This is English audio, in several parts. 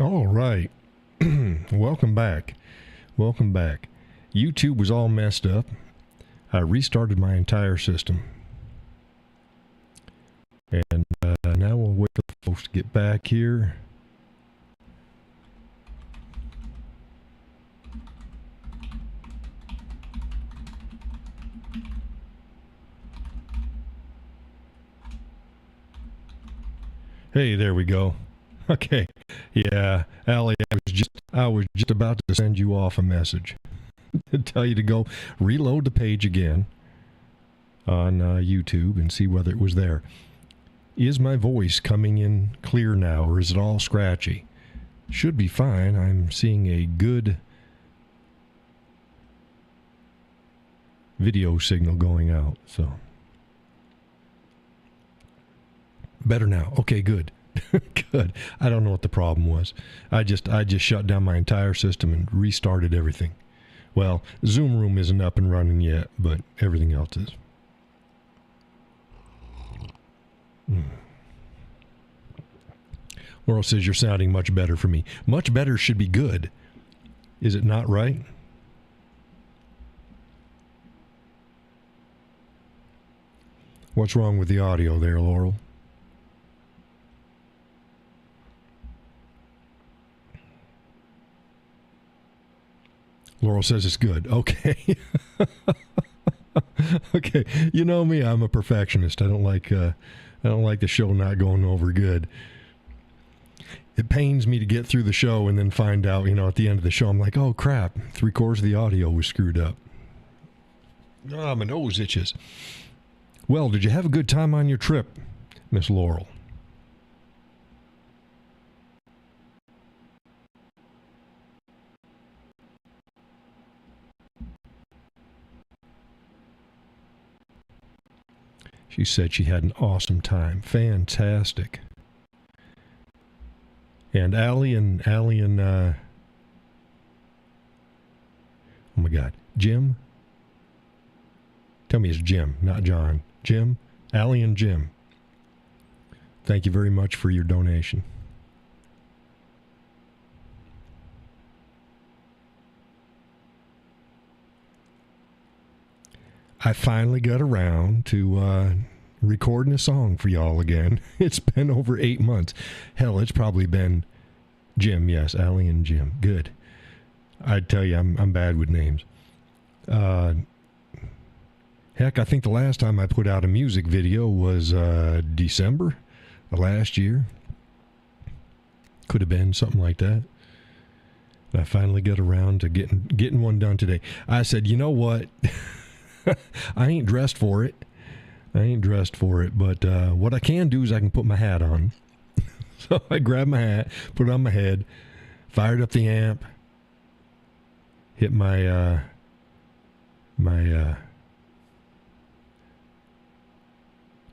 All right. Welcome back. Welcome back. YouTube was all messed up. I restarted my entire system. And now we'll wait for folks to get back here. Hey, there we go. Okay. Yeah, Allie, I was just about to send you off a message to tell you to go reload the page again on YouTube and see whether it was there. Is my voice coming in clear now, or is it all scratchy? Should be fine. I'm seeing a good video signal going out, so better now. Okay, good. Good. I don't know what the problem was. I just shut down my entire system and restarted everything. Well, Zoom Room isn't up and running yet, but everything else is. Laurel says you're sounding much better for me. Much better should be good. Is it not right? What's wrong with the audio there, Laurel? Laurel says it's good. Okay. Okay. You know me, I'm a perfectionist. I don't like the show not going over good. It pains me to get through the show and then find out, at the end of the show, I'm like, oh crap, 3/4 of the audio was screwed up. Ah, my nose itches. Well, did you have a good time on your trip, Miss Laurel? She said she had an awesome time. Fantastic. And Allie and oh my God, Jim? Tell me it's Jim, not John. Jim? Allie and Jim. Thank you very much for your donation. I finally got around to recording a song for y'all again. It's been over 8 months. Hell, it's probably been Jim, yes, Allie and Jim. Good. I'd tell you, I'm bad with names. Heck, I think the last time I put out a music video was December of last year. Could have been something like that. I finally got around to getting one done today. I said, you know what? I ain't dressed for it. But what I can do is I can put my hat on. So I grabbed my hat, put it on my head, fired up the amp, hit my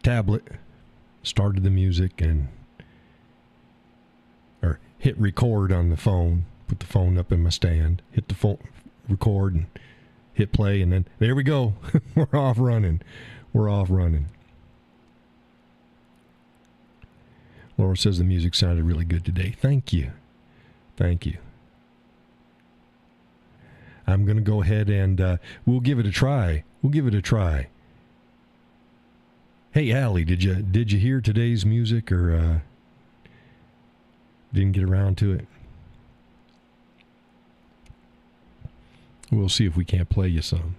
tablet, started the music, or hit record on the phone, put the phone up in my stand, hit the phone, record, and hit play, and then there we go. We're off running. Laura says the music sounded really good today. Thank you. I'm going to go ahead and we'll give it a try. Hey, Allie, did you hear today's music, or didn't get around to it? We'll see if we can't play you some.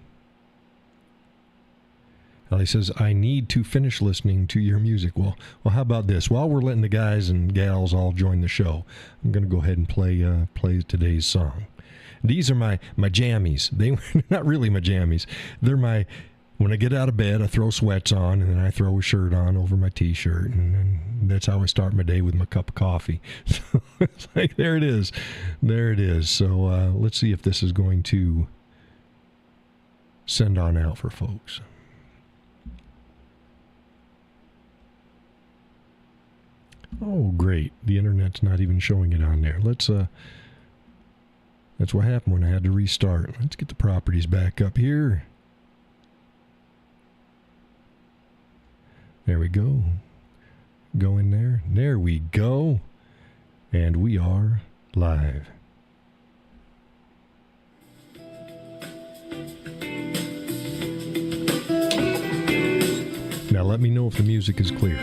Allie says, I need to finish listening to your music. Well, how about this? While we're letting the guys and gals all join the show, I'm going to go ahead and play today's song. These are my jammies. They're not really my jammies. They're when I get out of bed, I throw sweats on, and then I throw a shirt on over my T-shirt, and that's how I start my day with my cup of coffee. So it's like, there it is. So let's see if this is going to send on out for folks. Oh, great. The internet's not even showing it on there. That's what happened when I had to restart. Let's get the properties back up here. There we go. Go in there. There we go. And we are live. Now let me know if the music is clear.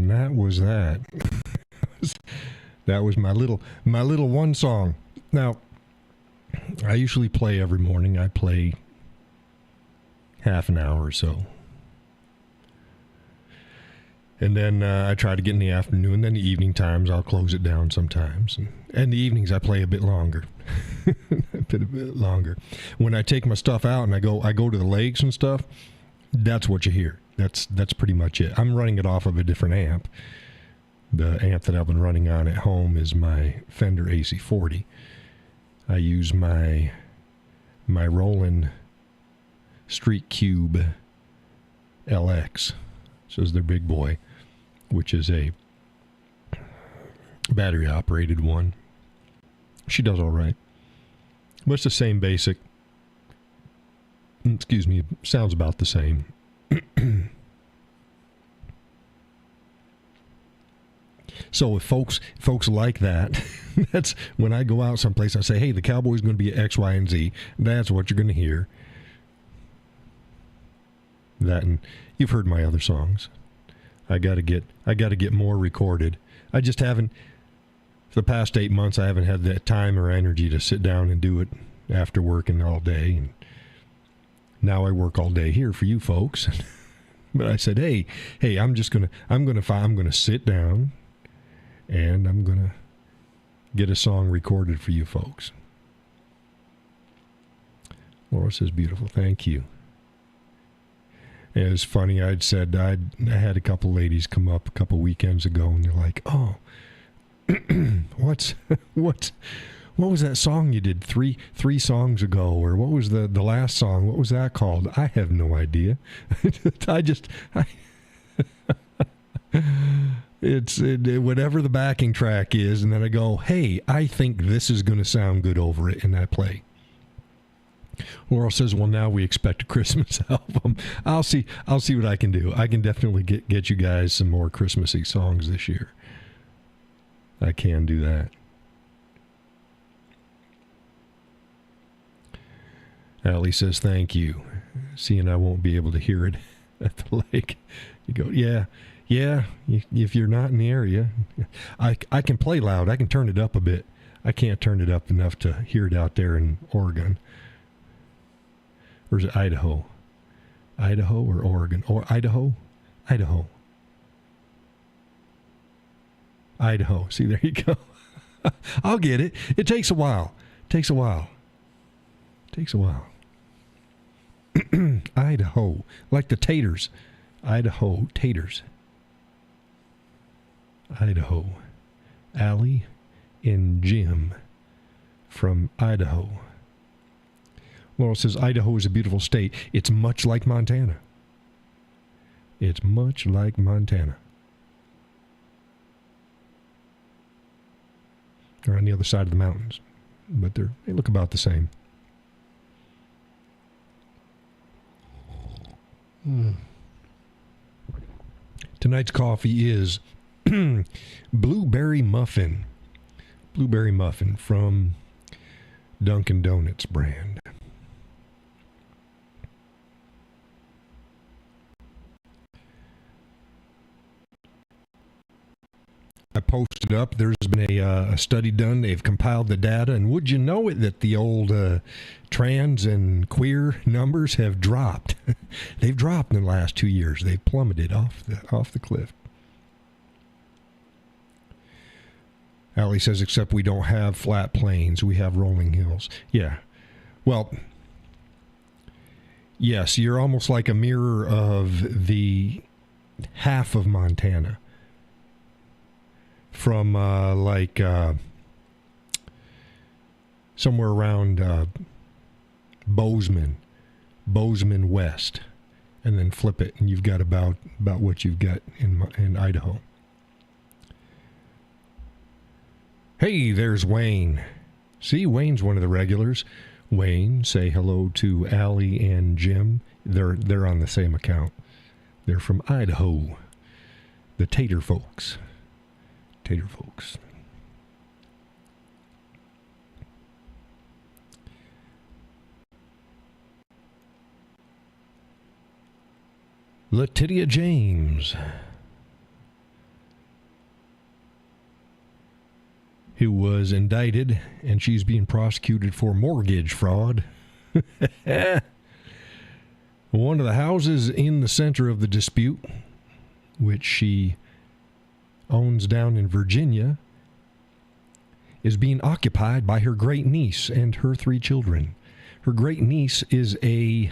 And that was that. That was my little one song. Now, I usually play every morning. I play half an hour or so. And then I try to get in the afternoon. Then the evening times, I'll close it down sometimes. And the evenings, I play a bit longer. a bit longer. When I take my stuff out and I go to the lakes and stuff, that's what you hear. That's pretty much it. I'm running it off of a different amp. The amp that I've been running on at home is my Fender AC40. I use my Roland Street Cube LX. So is their big boy, which is a battery operated one. She does all right. But it's the same basic. Excuse me, sounds about the same. So if folks like that, that's when I go out someplace, I say, hey, the Cowboy's going to be X, Y, and Z. That's what you're going to hear. That, and you've heard my other songs. I got to get more recorded. I just haven't, for the past 8 months, I haven't had that time or energy to sit down and do it after working all day. And now I work all day here for you folks. But I said, hey, I'm going to sit down and I'm going to get a song recorded for you folks. Laura says, beautiful. Thank you. It was funny. I had a couple ladies come up a couple weekends ago, and they're like, "Oh, what was that song you did three songs ago, or what was the last song? What was that called?" I have no idea. It's whatever the backing track is, and then I go, "Hey, I think this is going to sound good over it," and I play. Laurel says, well, now we expect a Christmas album. I'll see what I can do. I can definitely get you guys some more Christmassy songs this year. I can do that. Allie says, thank you. Seeing I won't be able to hear it at the lake. You go, yeah, if you're not in the area. I can play loud. I can turn it up a bit. I can't turn it up enough to hear it out there in Oregon. Or is it Idaho? Idaho or Oregon? Or Idaho? Idaho. See, there you go. I'll get it. It takes a while. Idaho. Like the taters. Idaho taters. Idaho. Allie and Jim from Idaho. Laurel says, Idaho is a beautiful state. It's much like Montana. They're on the other side of the mountains, but they look about the same. Tonight's coffee is blueberry muffin. Blueberry muffin from Dunkin' Donuts brand. I posted up, there's been a study done. They've compiled the data, and would you know it that the old trans and queer numbers have dropped. They've dropped in the last 2 years. They've plummeted off the cliff. Allie says, except we don't have flat plains. We have rolling hills. Yeah. Well, yes, you're almost like a mirror of the half of Montana. From somewhere around Bozeman West, and then flip it, and you've got about what you've got in Idaho. Hey, there's Wayne. See, Wayne's one of the regulars. Wayne, say hello to Allie and Jim. They're on the same account. They're from Idaho. The Tater folks. Letitia James. who was indicted, and she's being prosecuted for mortgage fraud. One of the houses in the center of the dispute, which she owns down in Virginia, is being occupied by her great niece and her 3 children. Her great niece is a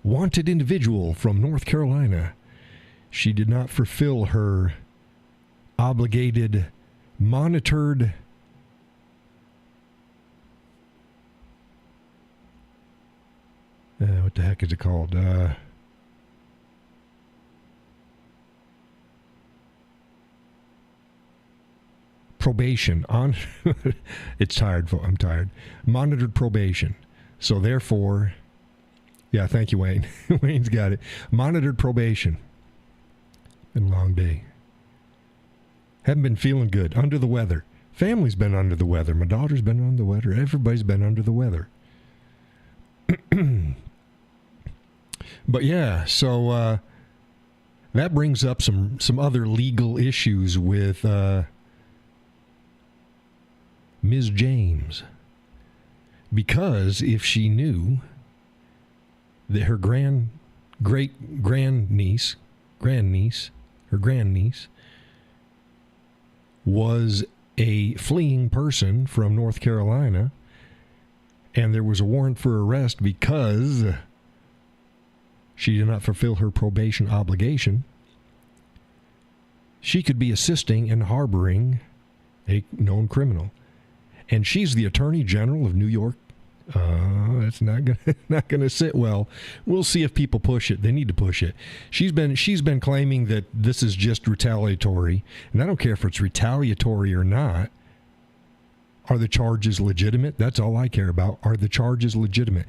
wanted individual from North Carolina. She did not fulfill her obligated, monitored what the heck is it called? Probation on. It's tired. I'm tired. Monitored probation. So therefore, yeah, thank you, Wayne. Wayne's got it. Monitored probation. Been a long day. Haven't been feeling good. Under the weather. Family's been under the weather. My daughter's been under the weather. Everybody's been under the weather. But yeah, so that brings up some other legal issues with Ms. James. Because if she knew that her grandniece was a fleeing person from North Carolina, and there was a warrant for arrest because she did not fulfill her probation obligation, she could be assisting and harboring a known criminal. And she's the Attorney General of New York. That's not gonna sit well. We'll see if people push it. They need to push it. She's been claiming that this is just retaliatory, and I don't care if it's retaliatory or not. Are the charges legitimate? That's all I care about. Are the charges legitimate?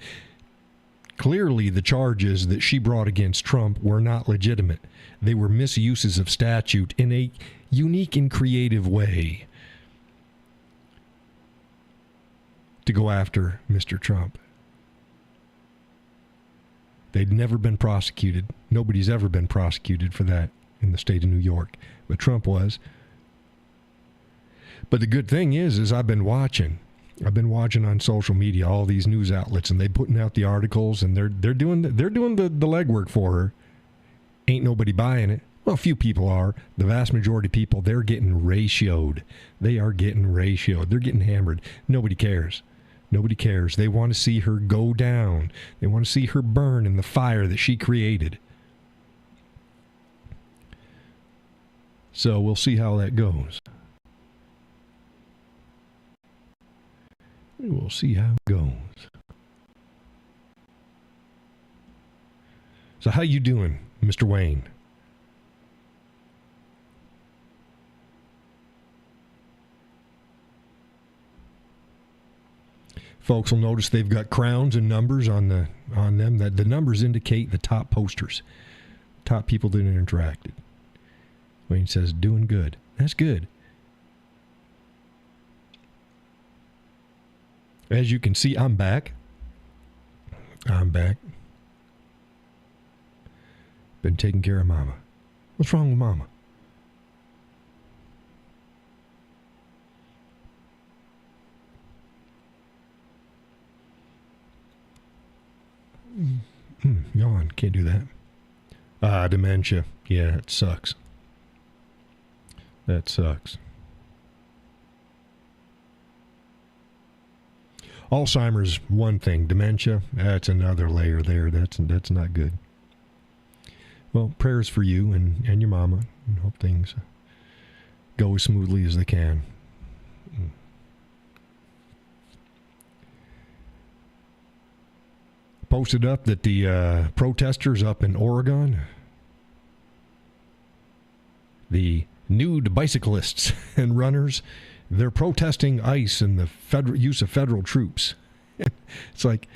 Clearly, the charges that she brought against Trump were not legitimate. They were misuses of statute in a unique and creative way to go after Mr. Trump. They'd never been prosecuted. Nobody's ever been prosecuted for that in the state of New York, but Trump was. But the good thing is I've been watching on social media all these news outlets, and they're putting out the articles, and they're doing the legwork for her. Ain't nobody buying it. Well, a few people are. The vast majority of people, they're getting ratioed. They are getting ratioed. They're getting hammered. Nobody cares. Nobody cares. They want to see her go down. They want to see her burn in the fire that she created. So we'll see how that goes. We'll see how it goes. So how you doing, Mr. Wayne? Folks will notice they've got crowns and numbers on them. That the numbers indicate the top posters, top people that interacted. Wayne says, doing good. That's good. As you can see, I'm back. Been taking care of Mama. What's wrong with Mama? Yawn. Can't do that. Dementia. Yeah, it sucks. That sucks. Alzheimer's, one thing. Dementia, that's another layer there. That's not good. Well, prayers for you and your mama, and hope things go as smoothly as they can. Posted up that the protesters up in Oregon, the nude bicyclists and runners, they're protesting ICE and the federal use of federal troops. It's like,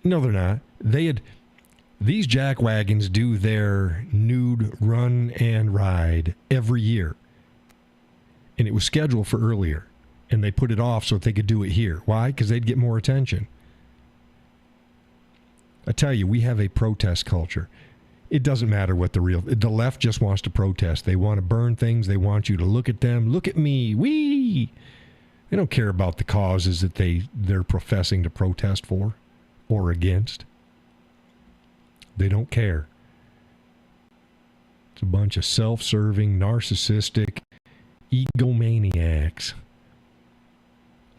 no, they're not. These jackwagons do their nude run and ride every year. And it was scheduled for earlier. And they put it off so that they could do it here. Why? Because they'd get more attention. I tell you, we have a protest culture. It doesn't matter what the left just wants to protest. They want to burn things. They want you to look at them. Look at me. Wee! They don't care about the causes that they're professing to protest for or against. They don't care. It's a bunch of self-serving, narcissistic egomaniacs.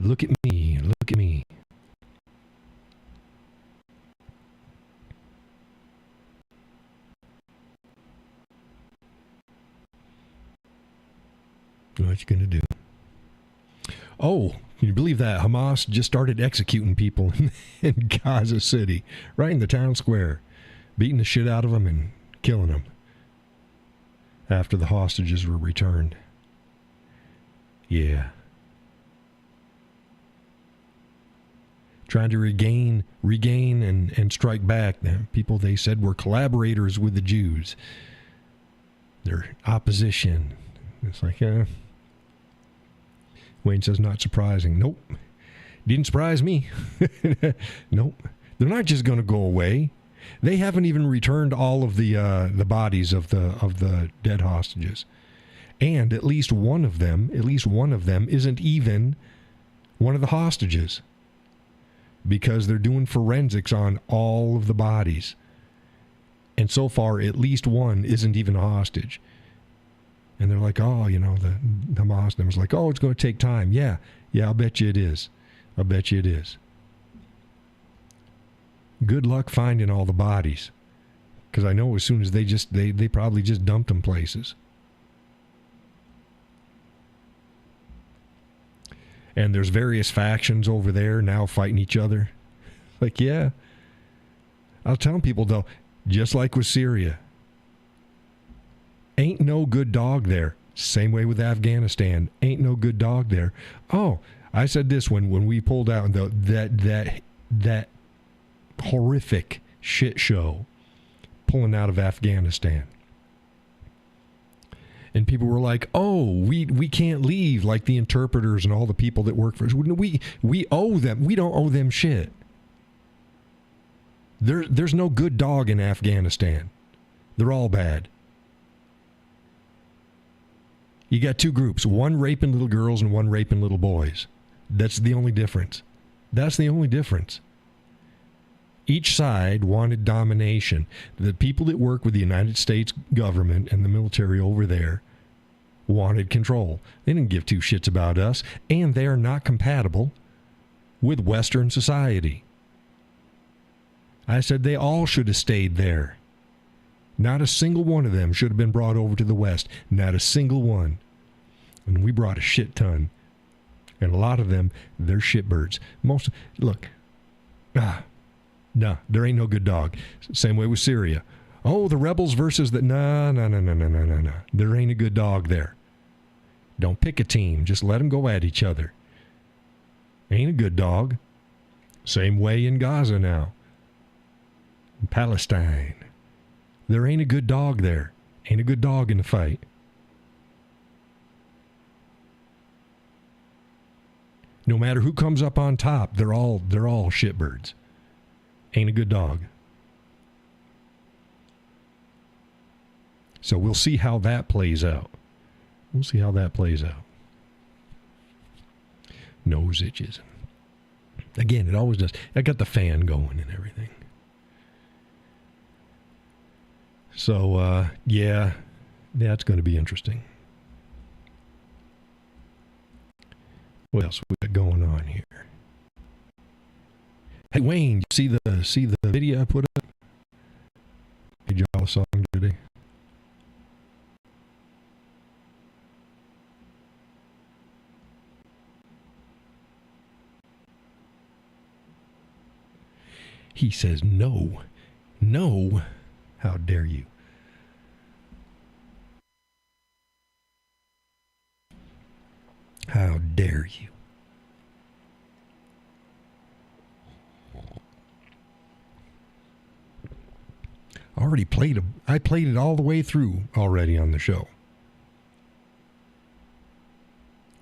Look at me. Look at me. What you gonna do? Oh, can you believe that? Hamas just started executing people in Gaza City, right in the town square, beating the shit out of them and killing them after the hostages were returned. Yeah. Trying to regain and strike back. The people they said were collaborators with the Jews. Their opposition. It's like, Wayne says, not surprising. Nope. Didn't surprise me. Nope. They're not just going to go away. They haven't even returned all of the bodies of the dead hostages. And at least one of them isn't even one of the hostages. Because they're doing forensics on all of the bodies. And so far, at least one isn't even a hostage. And they're like, oh, the Hamas was like, oh, it's going to take time. Yeah, I'll bet you it is. Good luck finding all the bodies. Because I know as soon as they probably just dumped them places. And there's various factions over there now fighting each other. Like, yeah. I'll tell people, though, just like with Syria, ain't no good dog there. Same way with Afghanistan. Ain't no good dog there. Oh, I said this when we pulled out that horrific shit show pulling out of Afghanistan. And people were like, oh, we can't leave, like the interpreters and all the people that work for us. We owe them. We don't owe them shit. There's no good dog in Afghanistan. They're all bad. You got two groups, one raping little girls and one raping little boys. That's the only difference. Each side wanted domination. The people that work with the United States government and the military over there wanted control. They didn't give two shits about us, and they are not compatible with Western society. I said they all should have stayed there. Not a single one of them should have been brought over to the West. Not a single one. And we brought a shit ton. And a lot of them, they're shitbirds. No, there ain't no good dog. Same way with Syria. Oh, the rebels versus the... No. There ain't a good dog there. Don't pick a team. Just let them go at each other. Ain't a good dog. Same way in Gaza now. In Palestine. There ain't a good dog there. Ain't a good dog in the fight. No matter who comes up on top, they're all shitbirds. Ain't a good dog. So we'll see how that plays out. Nose itches. Again, it always does. I got the fan going and everything. So, yeah, it's going to be interesting. What else we got going on here? Hey, Wayne, you see the video I put up? Hey, y'all a song today. He says, no. How dare you? How dare you? I played it all the way through already on the show.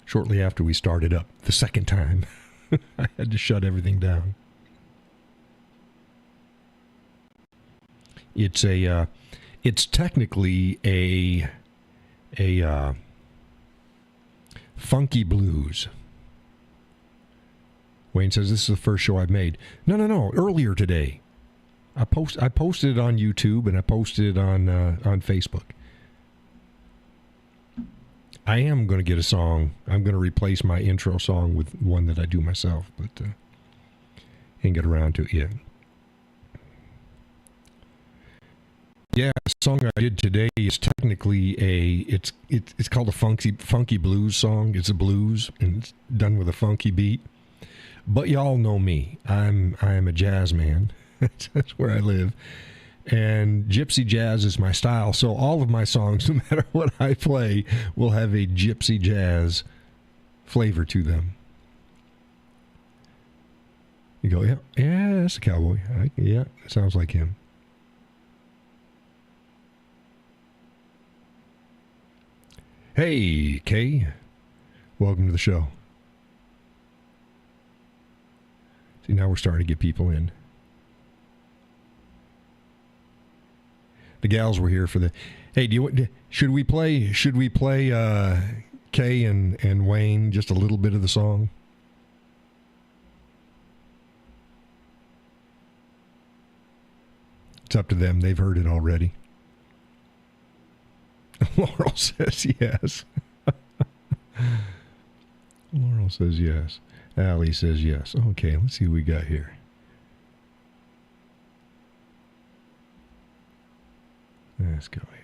Shortly after we started up the second time, I had to shut everything down. It's It's technically a funky blues. Wayne says, this is the first show I've made. No. Earlier today. I posted it on YouTube and I posted it on Facebook. I am going to get a song. I'm going to replace my intro song with one that I do myself, but ain't get around to it yet. Yeah, the song I did today is technically it's called a funky blues song. It's a blues and it's done with a funky beat. But y'all know me. I'm a jazz man. That's where I live. And gypsy jazz is my style. So all of my songs, no matter what I play, will have a gypsy jazz flavor to them. You go, yeah, that's a Cowboy. Yeah, it sounds like him. Hey, Kay. Welcome to the show. See, now we're starting to get people in. The gals were here for the. Hey, should we play Kay and Wayne just a little bit of the song? It's up to them. They've heard it already. Laurel says yes. Laurel says yes. Allie says yes. Okay, let's see what we got here. Let's go here.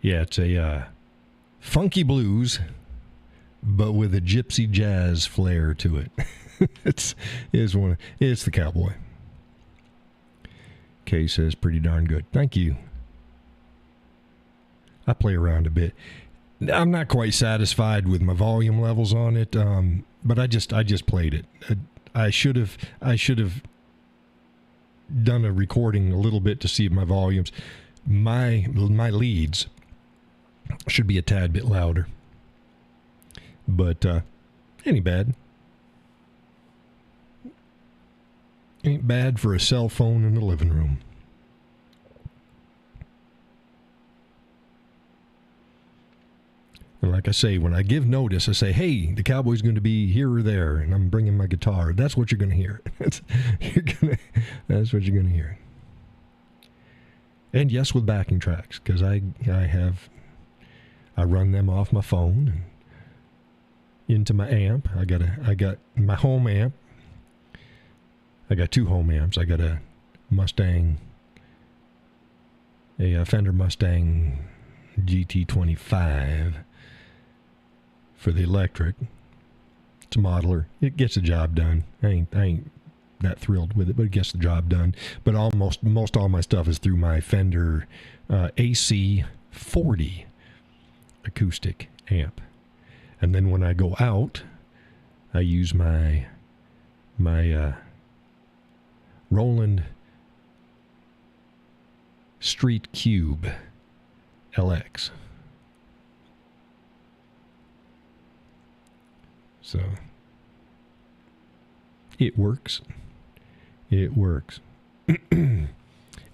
Yeah, it's a funky blues, but with a gypsy jazz flair to it. It's the Cowboy. Kay says pretty darn good. Thank you. I play around a bit. I'm not quite satisfied with my volume levels on it, but I just played it. I should have done a recording a little bit to see my volumes. My leads should be a tad bit louder, but ain't bad. Ain't bad for a cell phone in the living room. And like I say, when I give notice, I say, hey, the Cowboy's going to be here or there, and I'm bringing my guitar. That's what you're going to hear. That's what you're going to hear. And yes, with backing tracks, because I run them off my phone and into my amp. I got my home amp. I got two home amps. I got a Fender Mustang GT25 for the electric. It's a modeler. It gets the job done. I ain't that thrilled with it, but it gets the job done. But most all my stuff is through my Fender AC40 acoustic amp. And then when I go out, I use my Roland Street Cube LX. So it works. It works. And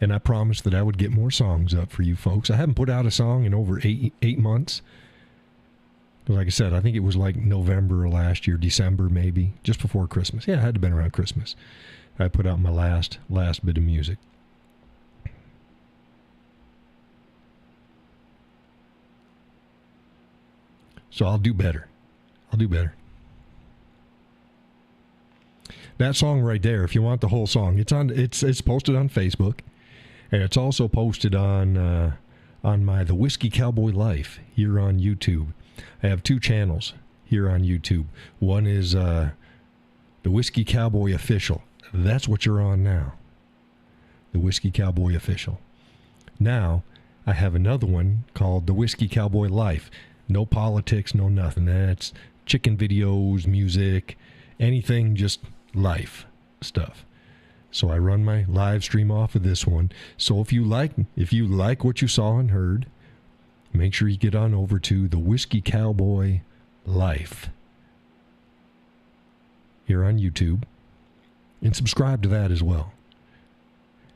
I promised that I would get more songs up for you folks. I haven't put out a song in over eight months. Like I said, I think it was like November last year, December maybe, just before Christmas. Yeah, it had to have been around Christmas. I put out my last bit of music. So I'll do better. That song right there, if you want the whole song, it's posted on Facebook, and it's also posted on my The Whiskey Cowboy Life here on YouTube. I have two channels here on YouTube. One is The Whiskey Cowboy Official. That's what you're on now. The Whiskey Cowboy Official. Now, I have another one called The Whiskey Cowboy Life. No politics, no nothing. That's chicken videos, music, anything, just life stuff. So I run my live stream off of this one. So if you like what you saw and heard, make sure you get on over to the Whiskey Cowboy Life here on YouTube and subscribe to that as well.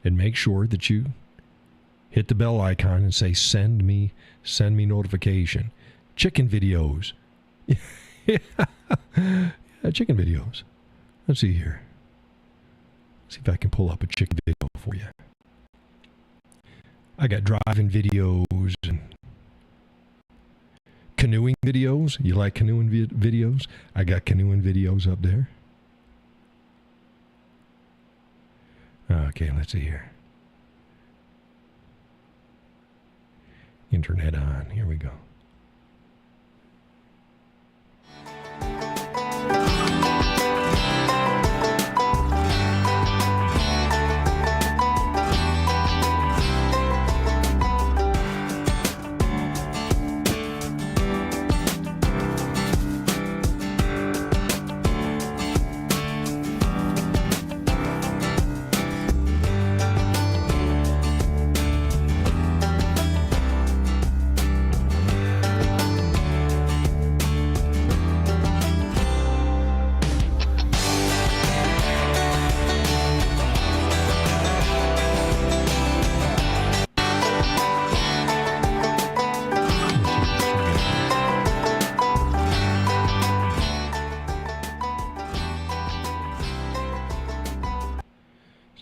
And make sure that you hit the bell icon and say send me notification. Chicken videos. Yeah, chicken videos. Let's see here. See if I can pull up a chicken video for you. I got driving videos and canoeing videos. You like canoeing videos? I got canoeing videos up there. Okay, let's see here. Internet on. Here we go.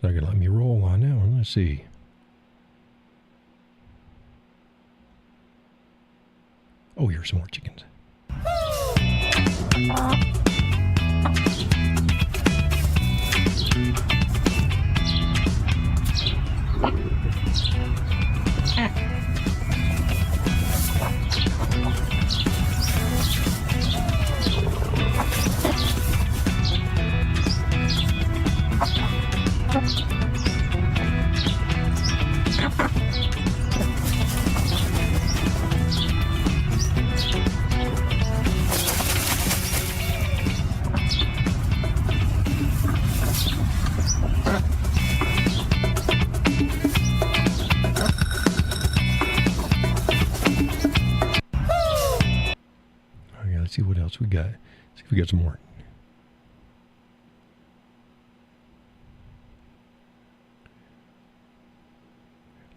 So I gotta let me roll on that one. Let's see. Oh, here's some more chickens. Let's see what else we got. See if we got some more.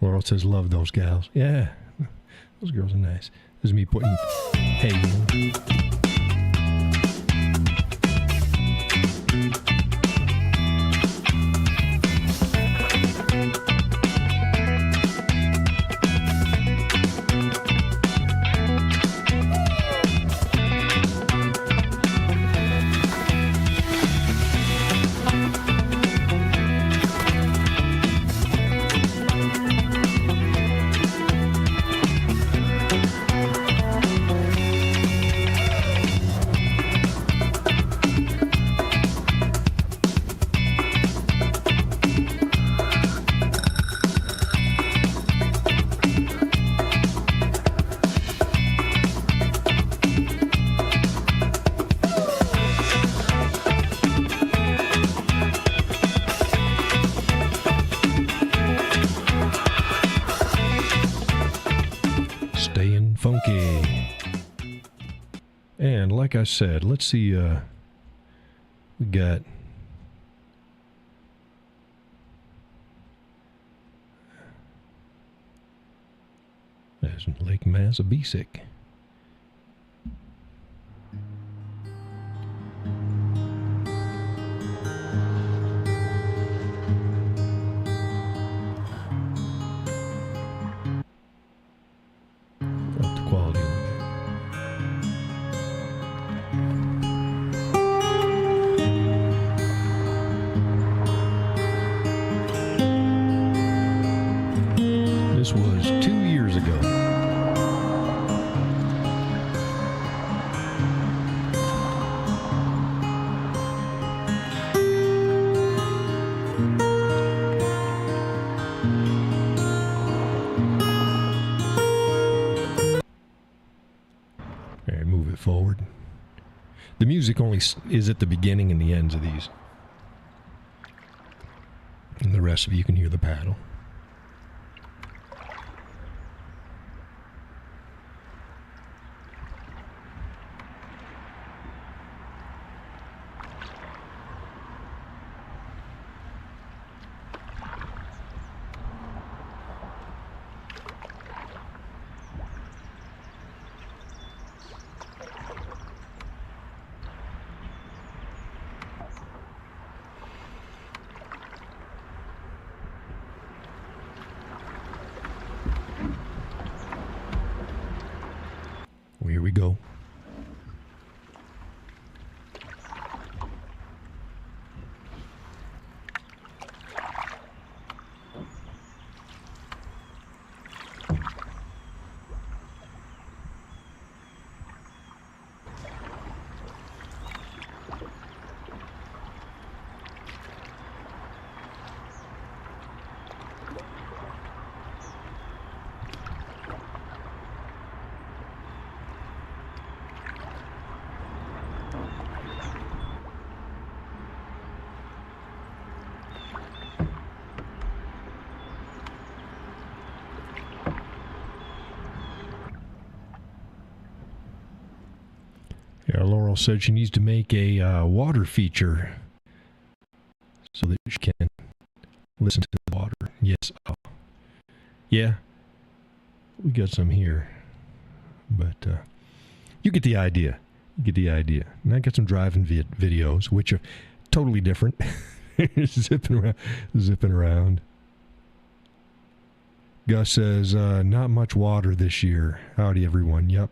Laurel says, love those gals. Yeah, those girls are nice. This is me putting hay in. funky. And like I said, let's see, we got there's Lake Massabesic. Up the quality a little bit. This was 2 years ago. All right, move it forward. The music only is at the beginning and the ends of these. And the rest of you can hear the paddle. Well, here we go. Yeah, Laurel said she needs to make a water feature so that she can listen to the water. Yes. Yeah, we got some here. But you get the idea. You get the idea. And I got some driving videos, which are totally different. Zipping around. Gus says, not much water this year. Howdy, everyone. Yep.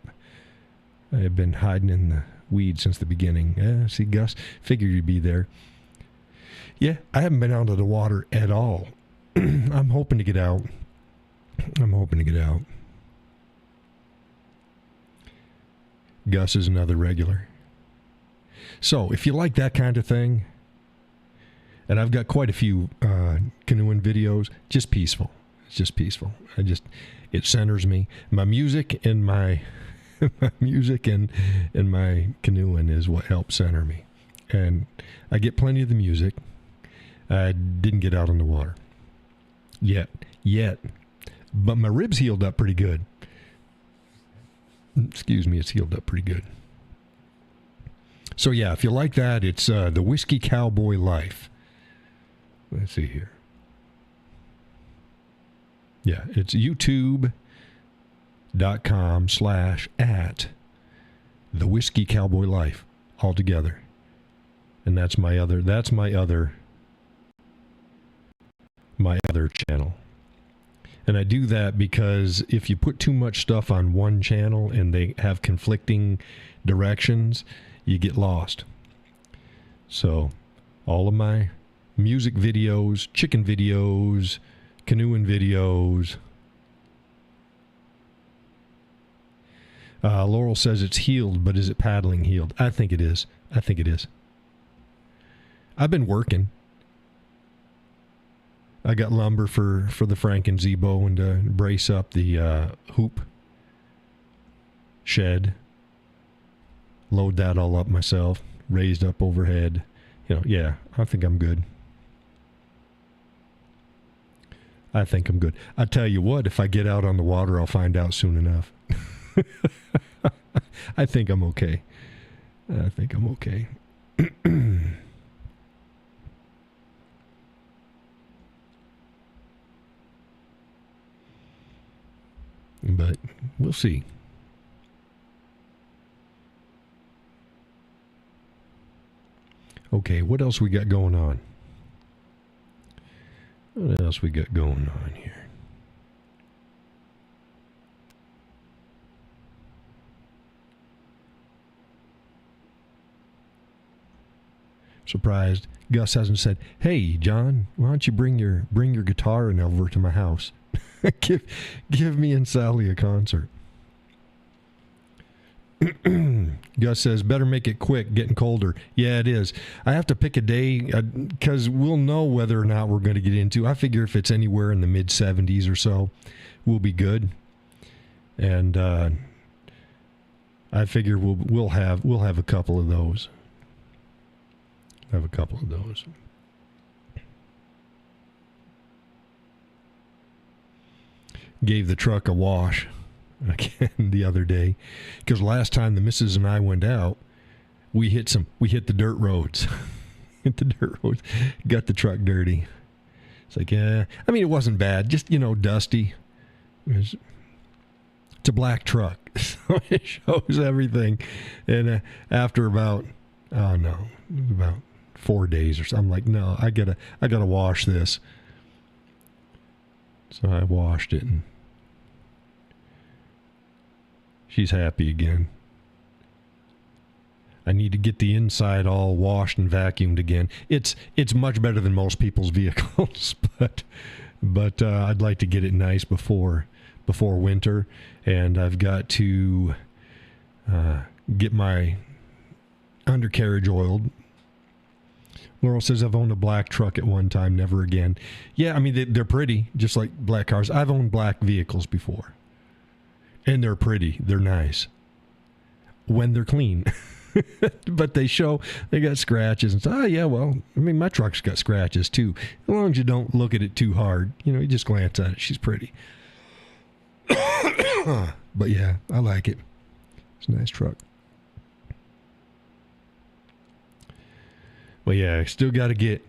I've been hiding in the weeds since the beginning. Yeah, see, Gus, figured you'd be there. Yeah, I haven't been out of the water at all. I'm hoping to get out. Gus is another regular. So, if you like that kind of thing, and I've got quite a few canoeing videos, just peaceful. It's just peaceful. It centers me. My music and my music and my canoeing is what helps center me. And I get plenty of the music. I didn't get out on the water. Yet. But my ribs healed up pretty good. Excuse me, it's healed up pretty good. So yeah, if you like that, it's the Whiskey Cowboy Life. Let's see here. Yeah, it's youtube.com/@ the Whiskey Cowboy Life all together. And that's my other channel. And I do that because if you put too much stuff on one channel and they have conflicting directions, you get lost. So all of my music videos, chicken videos, canoeing videos. Laurel says it's healed, but is it paddling healed? I think it is. I've been working. I got lumber for the Frank and Zebo and to brace up the hoop shed. Load that all up myself. Raised up overhead. Yeah, I think I'm good. I tell you what, if I get out on the water, I'll find out soon enough. I think I'm okay. I think I'm okay. But we'll see. Okay, what else we got going on? What else we got going on here? Surprised Gus hasn't said, "Hey, John, why don't you bring your guitar and over to my house? give me and Sally a concert." Gus says, "Better make it quick, getting colder." Yeah, it is. I have to pick a day because we'll know whether or not we're going to get into. I figure if it's anywhere in the mid 70s or so, we'll be good. And I figure we'll have a couple of those. Have a couple of those. Gave the truck a wash again the other day because last time the missus and I went out, we hit the dirt roads. Hit the dirt roads. Got the truck dirty. It's like, I mean, it wasn't bad. Just, dusty. It's a black truck. So it shows everything. And after about 4 days or something, I'm like, no, I gotta wash this. So I washed it, and she's happy again. I need to get the inside all washed and vacuumed again. It's much better than most people's vehicles, but I'd like to get it nice before winter, and I've got to get my undercarriage oiled. Laurel says, "I've owned a black truck at one time, never again." Yeah, I mean, they're pretty, just like black cars. I've owned black vehicles before. And they're pretty. They're nice. When they're clean. But they got scratches. And so, yeah, well, I mean, my truck's got scratches too. As long as you don't look at it too hard. You just glance at it. She's pretty. But yeah, I like it. It's a nice truck. Well, yeah, I still got to get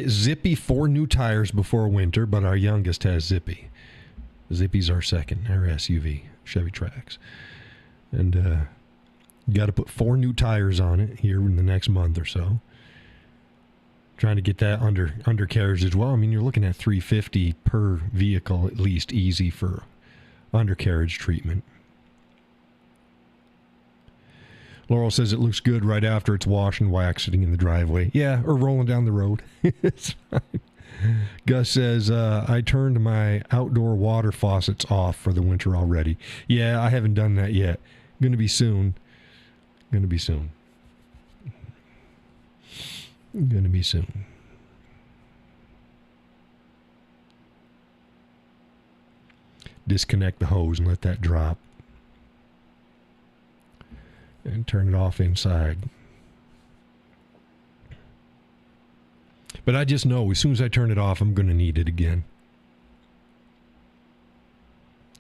Zippy 4 new tires before winter, but our youngest has Zippy. Zippy's our second, our SUV, Chevy Trax. And got to put 4 new tires on it here in the next month or so. Trying to get that undercarriage as well. I mean, you're looking at $350 per vehicle at least, easy for undercarriage treatment. Laurel says it looks good right after it's washed and waxed sitting in the driveway. Yeah, or rolling down the road. It's fine. Gus says, I turned my outdoor water faucets off for the winter already. Yeah, I haven't done that yet. Going to be soon. Disconnect the hose and let that drop. And turn it off inside. But I just know as soon as I turn it off, I'm going to need it again.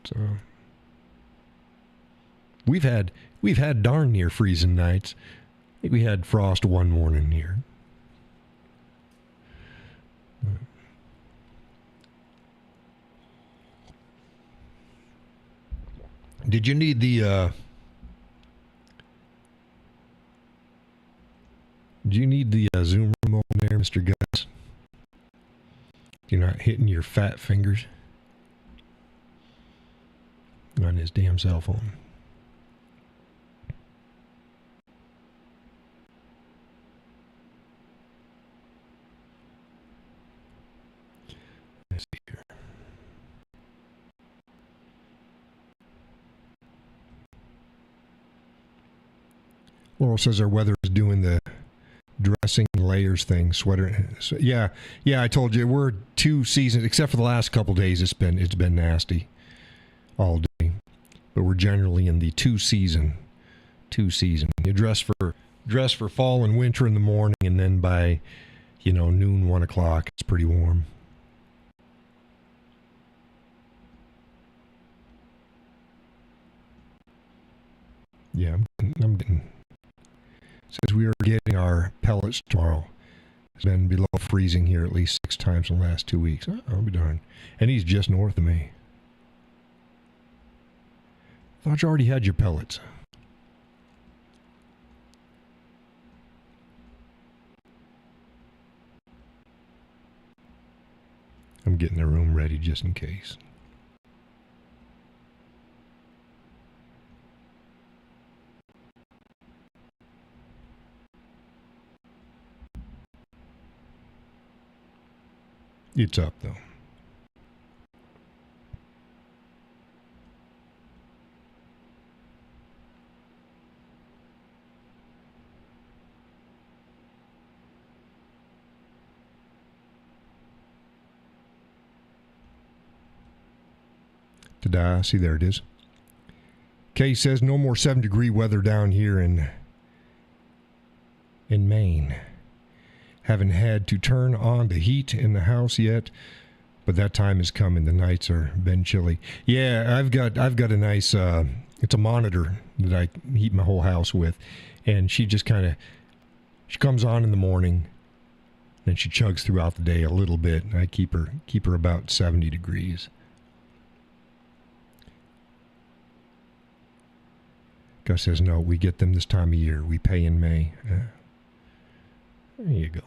So we've had darn near freezing nights. I think we had frost one morning here. Did you need the Zoom remote there, Mr. Gus? You're not hitting your fat fingers on his damn cell phone. Let's see here. Laurel says our weather is doing the dressing layers thing, sweater. So, yeah, I told you we're 2 seasons, except for the last couple days. It's been nasty all day, but we're generally in the 2 season. You dress for fall and winter in the morning, and then by noon, 1 o'clock, it's pretty warm. Yeah, I'm getting. Says we are getting our pellets tomorrow. It's been below freezing here at least 6 times in the last 2 weeks. Oh, I'll be darned. And he's just north of me. Thought you already had your pellets. I'm getting the room ready just in case. It's up, though. Ta-da, see, there it is. Kay says no more 7-degree weather down here in Maine. Haven't had to turn on the heat in the house yet, but that time is coming. The nights are been chilly. Yeah, I've got a nice it's a monitor that I heat my whole house with, and she just kind of she comes on in the morning, and she chugs throughout the day a little bit. I keep her about 70 degrees. Gus says no. We get them this time of year. We pay in May. There you go.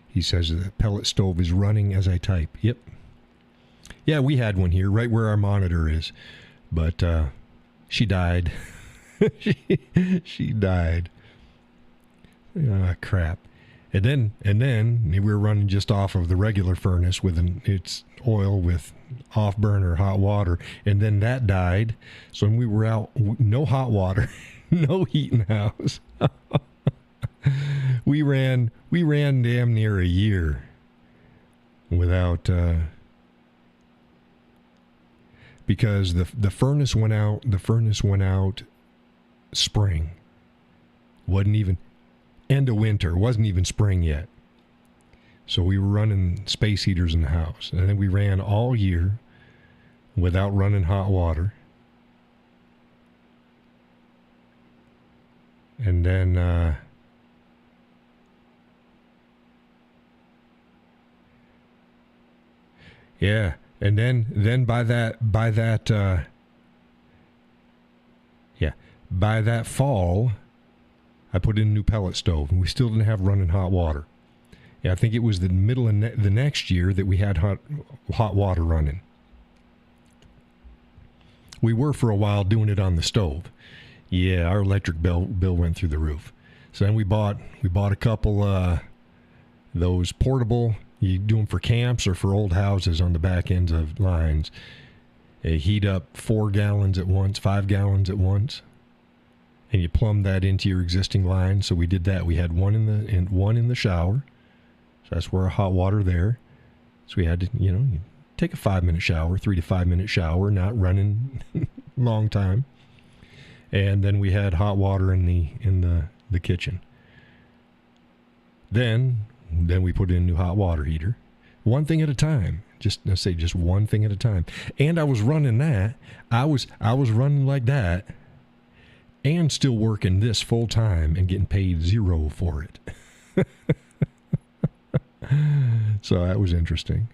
He says the pellet stove is running as I type. Yep. Yeah, we had one here right where our monitor is. But she died. she died. Ah, crap. And then we were running just off of the regular furnace with its oil with off burner hot water, and then that died. So when we were out, no hot water, no heat in the house. we ran damn near a year without because the furnace went out. The furnace went out spring. Wasn't even end of winter. Wasn't even spring yet. So we were running space heaters in the house. And then we ran all year without running hot water. And then yeah. And then by that fall, I put in a new pellet stove, and we still didn't have running hot water. Yeah, I think it was the middle of the next year that we had hot water running. We were for a while doing it on the stove. Yeah, our electric bill went through the roof. So then we bought a couple those portable. You do them for camps or for old houses on the back ends of lines. They heat up 4 gallons at once, 5 gallons at once. And you plumb that into your existing line. So we did that. We had one in the shower. So that's where our hot water there. So we had to, you take a 5-minute shower, 3 to 5 minute shower, not running long time. And then we had hot water in the kitchen. Then we put in a new hot water heater. One thing at a time. Just one thing at a time. And I was running that. I was running like that. And still working this full time and getting paid $0 for it. So that was interesting.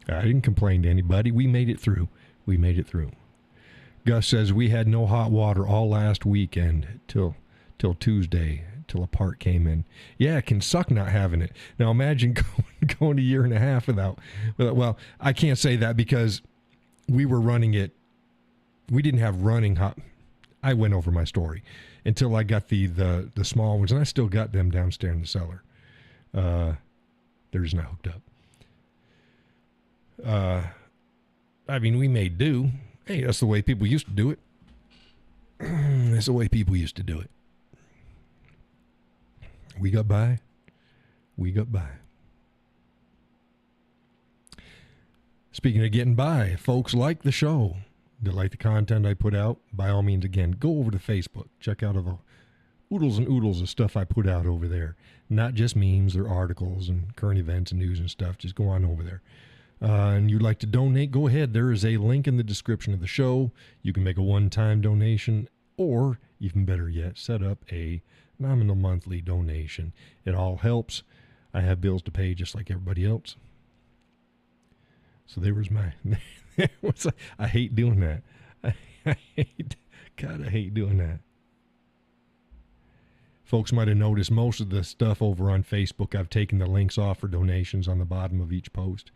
I didn't complain to anybody. We made it through. Gus says we had no hot water all last weekend till Tuesday, till a part came in. Yeah, it can suck not having it. Now imagine going a year and a half without. Well, I can't say that because we were running it. We didn't have running hot. I went over my story until I got the small ones, and I still got them downstairs in the cellar. They're just not hooked up. I mean, we made do. Hey, that's the way people used to do it. That's the way people used to do it. We got by. Speaking of getting by, if folks like the show, they like the content I put out, by all means, again, go over to Facebook. Check out oodles and oodles of stuff I put out over there. Not just memes or articles and current events and news and stuff. Just go on over there. And you'd like to donate, go ahead. There is a link in the description of the show. You can make a one-time donation, or even better yet, set up a nominal monthly donation. It all helps. I have bills to pay just like everybody else. So there was my... I hate doing that. I hate doing that. Folks might have noticed most of the stuff over on Facebook, I've taken the links off for donations on the bottom of each post.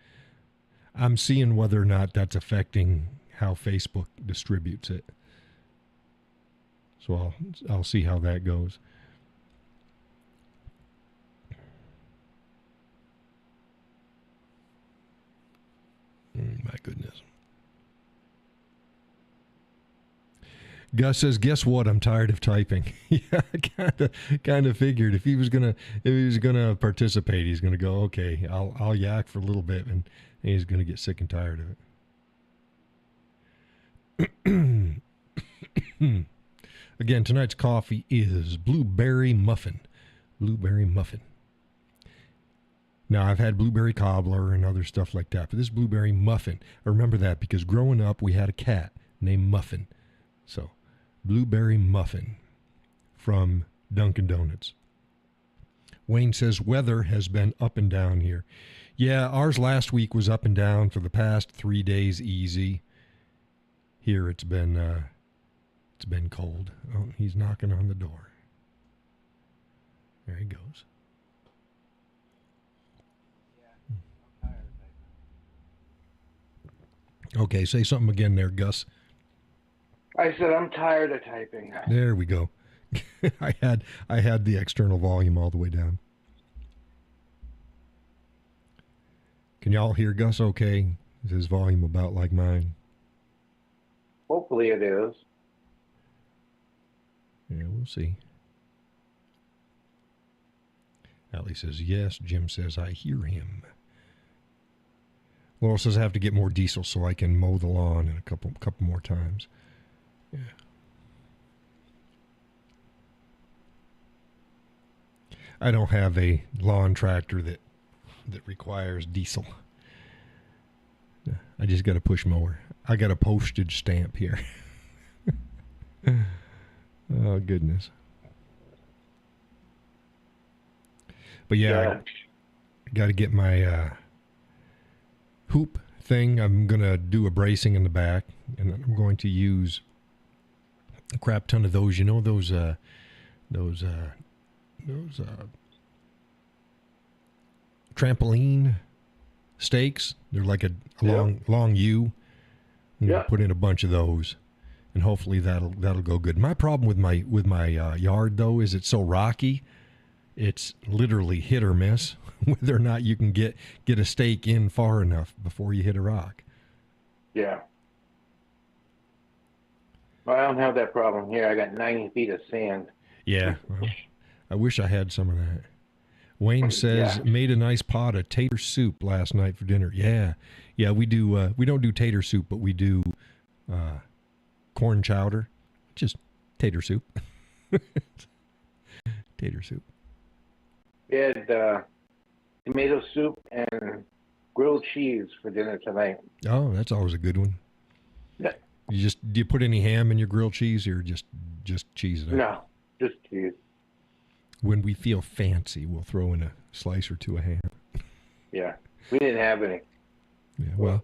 I'm seeing whether or not that's affecting how Facebook distributes it. So I'll see how that goes. My goodness. Gus says, "Guess what? I'm tired of typing." Yeah, I kind of figured if he was gonna participate, he's gonna go, okay, I'll yak for a little bit, and he's gonna get sick and tired of it. Again, tonight's coffee is blueberry muffin. Blueberry muffin. Now, I've had blueberry cobbler and other stuff like that, but this blueberry muffin, I remember that because growing up, we had a cat named Muffin. So, blueberry muffin from Dunkin' Donuts. Wayne says, weather has been up and down here. Yeah, ours last week was up and down for the past 3 days easy. Here it's been cold. Oh, he's knocking on the door. There he goes. Okay, say something again there, Gus. I said I'm tired of typing. There we go. I had the external volume all the way down. Can y'all hear Gus okay? Is his volume about like mine? Hopefully it is. Yeah, we'll see. Allie says yes. Jim says I hear him. Laurel says I have to get more diesel so I can mow the lawn in a couple more times. Yeah. I don't have a lawn tractor that requires diesel. I just got a push mower. I got a postage stamp here. Oh, goodness. But yeah. I got to get my hoop thing. I'm going to do a bracing in the back, and I'm going to use a crap ton of those. You know those trampoline stakes? They're like a long U. I'm going to put in a bunch of those, and hopefully that'll go good. My problem with my yard though is it's so rocky. It's literally hit or miss whether or not you can get a stake in far enough before you hit a rock. Yeah. Well, I don't have that problem here. I got 90 feet of sand. Yeah. Well, I wish I had some of that. Wayne says, made a nice pot of tater soup last night for dinner. Yeah. Yeah, we do. We don't do tater soup, but we do corn chowder. Just tater soup. Tater soup. We had tomato soup and grilled cheese for dinner tonight. Oh, that's always a good one. Yeah. Do you put any ham in your grilled cheese or just cheese it up? No, just cheese. When we feel fancy, we'll throw in a slice or two of ham. Yeah. We didn't have any. Yeah, well,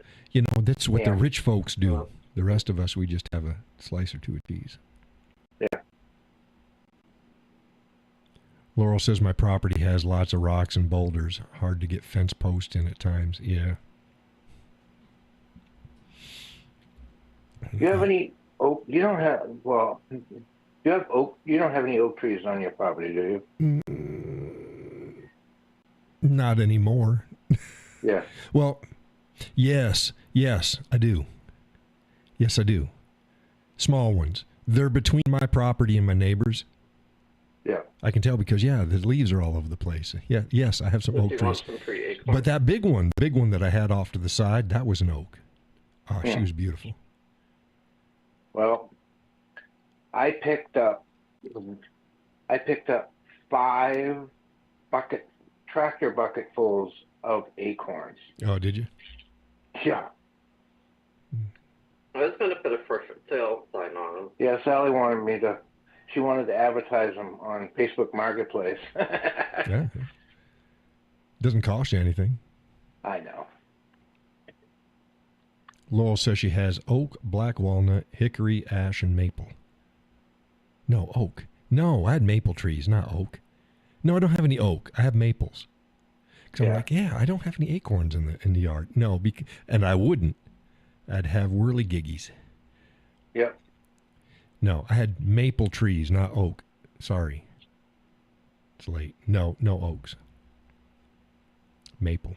that's what the rich folks do. The rest of us, we just have a slice or two of cheese. Yeah. Laurel says my property has lots of rocks and boulders. Hard to get fence posts in at times. Yeah. Do you have any oak? You don't have, well, do you have oak? You don't have any oak trees on your property, do you? Not anymore. Yeah. Well, yes, I do. Yes, I do. Small ones. They're between my property and my neighbor's. Yeah. I can tell because, the leaves are all over the place. Yeah, yes, I have some oak trees. But that big one that I had off to the side, that was an oak. Oh, she was beautiful. Well, I picked up I picked up 5 tractor bucketfuls of acorns. Oh, did you? Yeah. Well, it's going to put a for sale sign on them. Yeah, Sally she wanted to advertise them on Facebook Marketplace. Yeah. Doesn't cost you anything. I know. Laurel says she has oak, black walnut, hickory, ash, and maple. No, oak. No, I had maple trees, not oak. No, I don't have any oak. I have maples. Because I'm like, I don't have any acorns in the yard. No, and I wouldn't. I'd have whirligiggies. Yep. No, I had maple trees, not oak. Sorry. It's late. No oaks. Maple.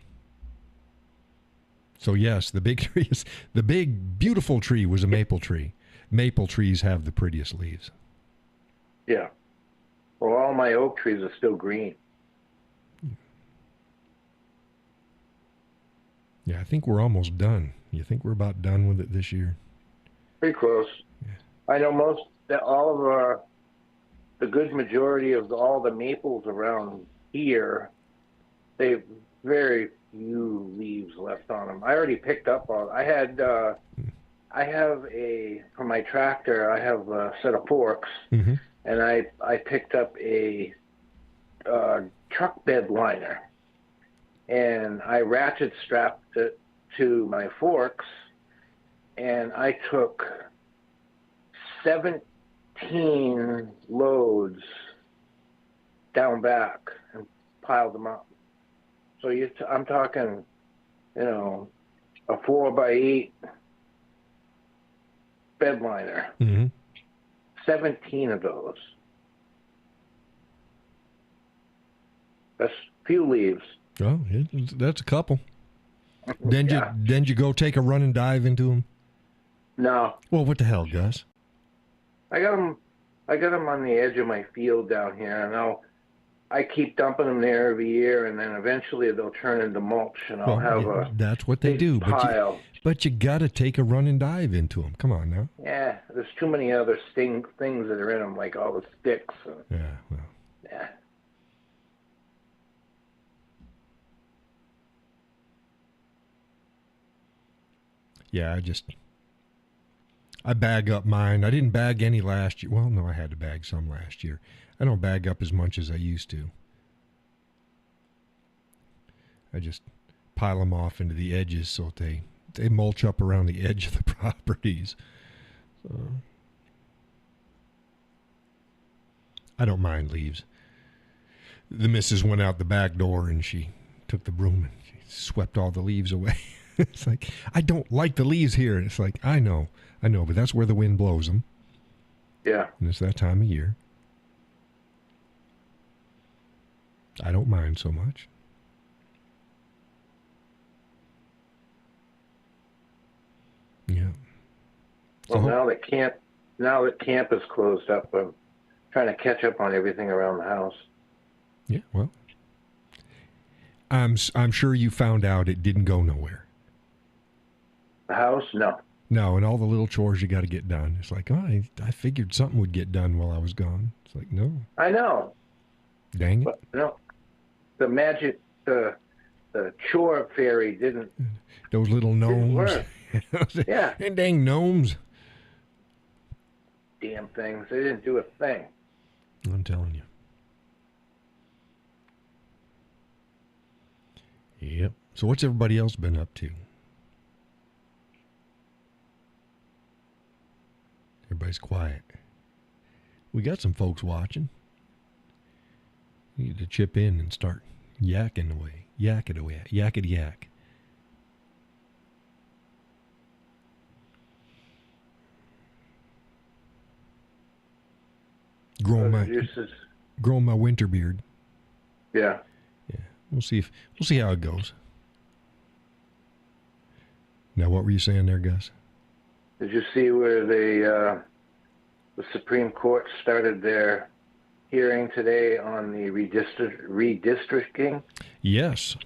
So yes, the big beautiful tree was a maple tree. Maple trees have the prettiest leaves. Yeah. Well, all my oak trees are still green. Yeah, I think we're almost done. You think we're about done with it this year? Pretty close. Yeah. I know the good majority of all the maples around here, they've very few leaves left on them. I already picked up on. I have for my tractor, I have a set of forks, mm-hmm. and I picked up a truck bed liner, and I ratchet strapped it to my forks, and I took 17 loads down back and piled them up. So I'm talking, a 4x8 bed liner. Mm-hmm. 17 of those. That's few leaves. Oh, that's a couple. Then you go take a run and dive into them? No. Well, what the hell, Gus? I got them on the edge of my field down here, and I keep dumping them there every year, and then eventually they'll turn into mulch, and I'll have that's what they do. Pile. But you got to take a run and dive into them. Come on now. Yeah, there's too many other things that are in them, like all the sticks. Yeah, well. Yeah. Yeah, I bag up mine. I didn't bag any last year. Well, no, I had to bag some last year. I don't bag up as much as I used to. I just pile them off into the edges so they mulch up around the edge of the properties. So I don't mind leaves. The missus went out the back door and she took the broom and she swept all the leaves away. It's like, I don't like the leaves here. It's like, I know, but that's where the wind blows them. Yeah. And it's that time of year. I don't mind so much. Yeah. Well, now that camp is closed up, I'm trying to catch up on everything around the house. Yeah, well, I'm sure you found out it didn't go nowhere. The house? No. No, and all the little chores you got to get done. It's like, I figured something would get done while I was gone. It's like, no. I know. Dang it. But, the magic, the chore fairy didn't. Those little gnomes. Work. Yeah. And dang gnomes. Damn things. They didn't do a thing. I'm telling you. Yep. So what's everybody else been up to? Everybody's quiet. We got some folks watching. We need to chip in and start yakking away. Yak it away. Yakety yak. Growing my winter beard. Yeah. Yeah. We'll see how it goes. Now, what were you saying there, Gus? Did you see where the Supreme Court started their hearing today on the redistricting? Yes.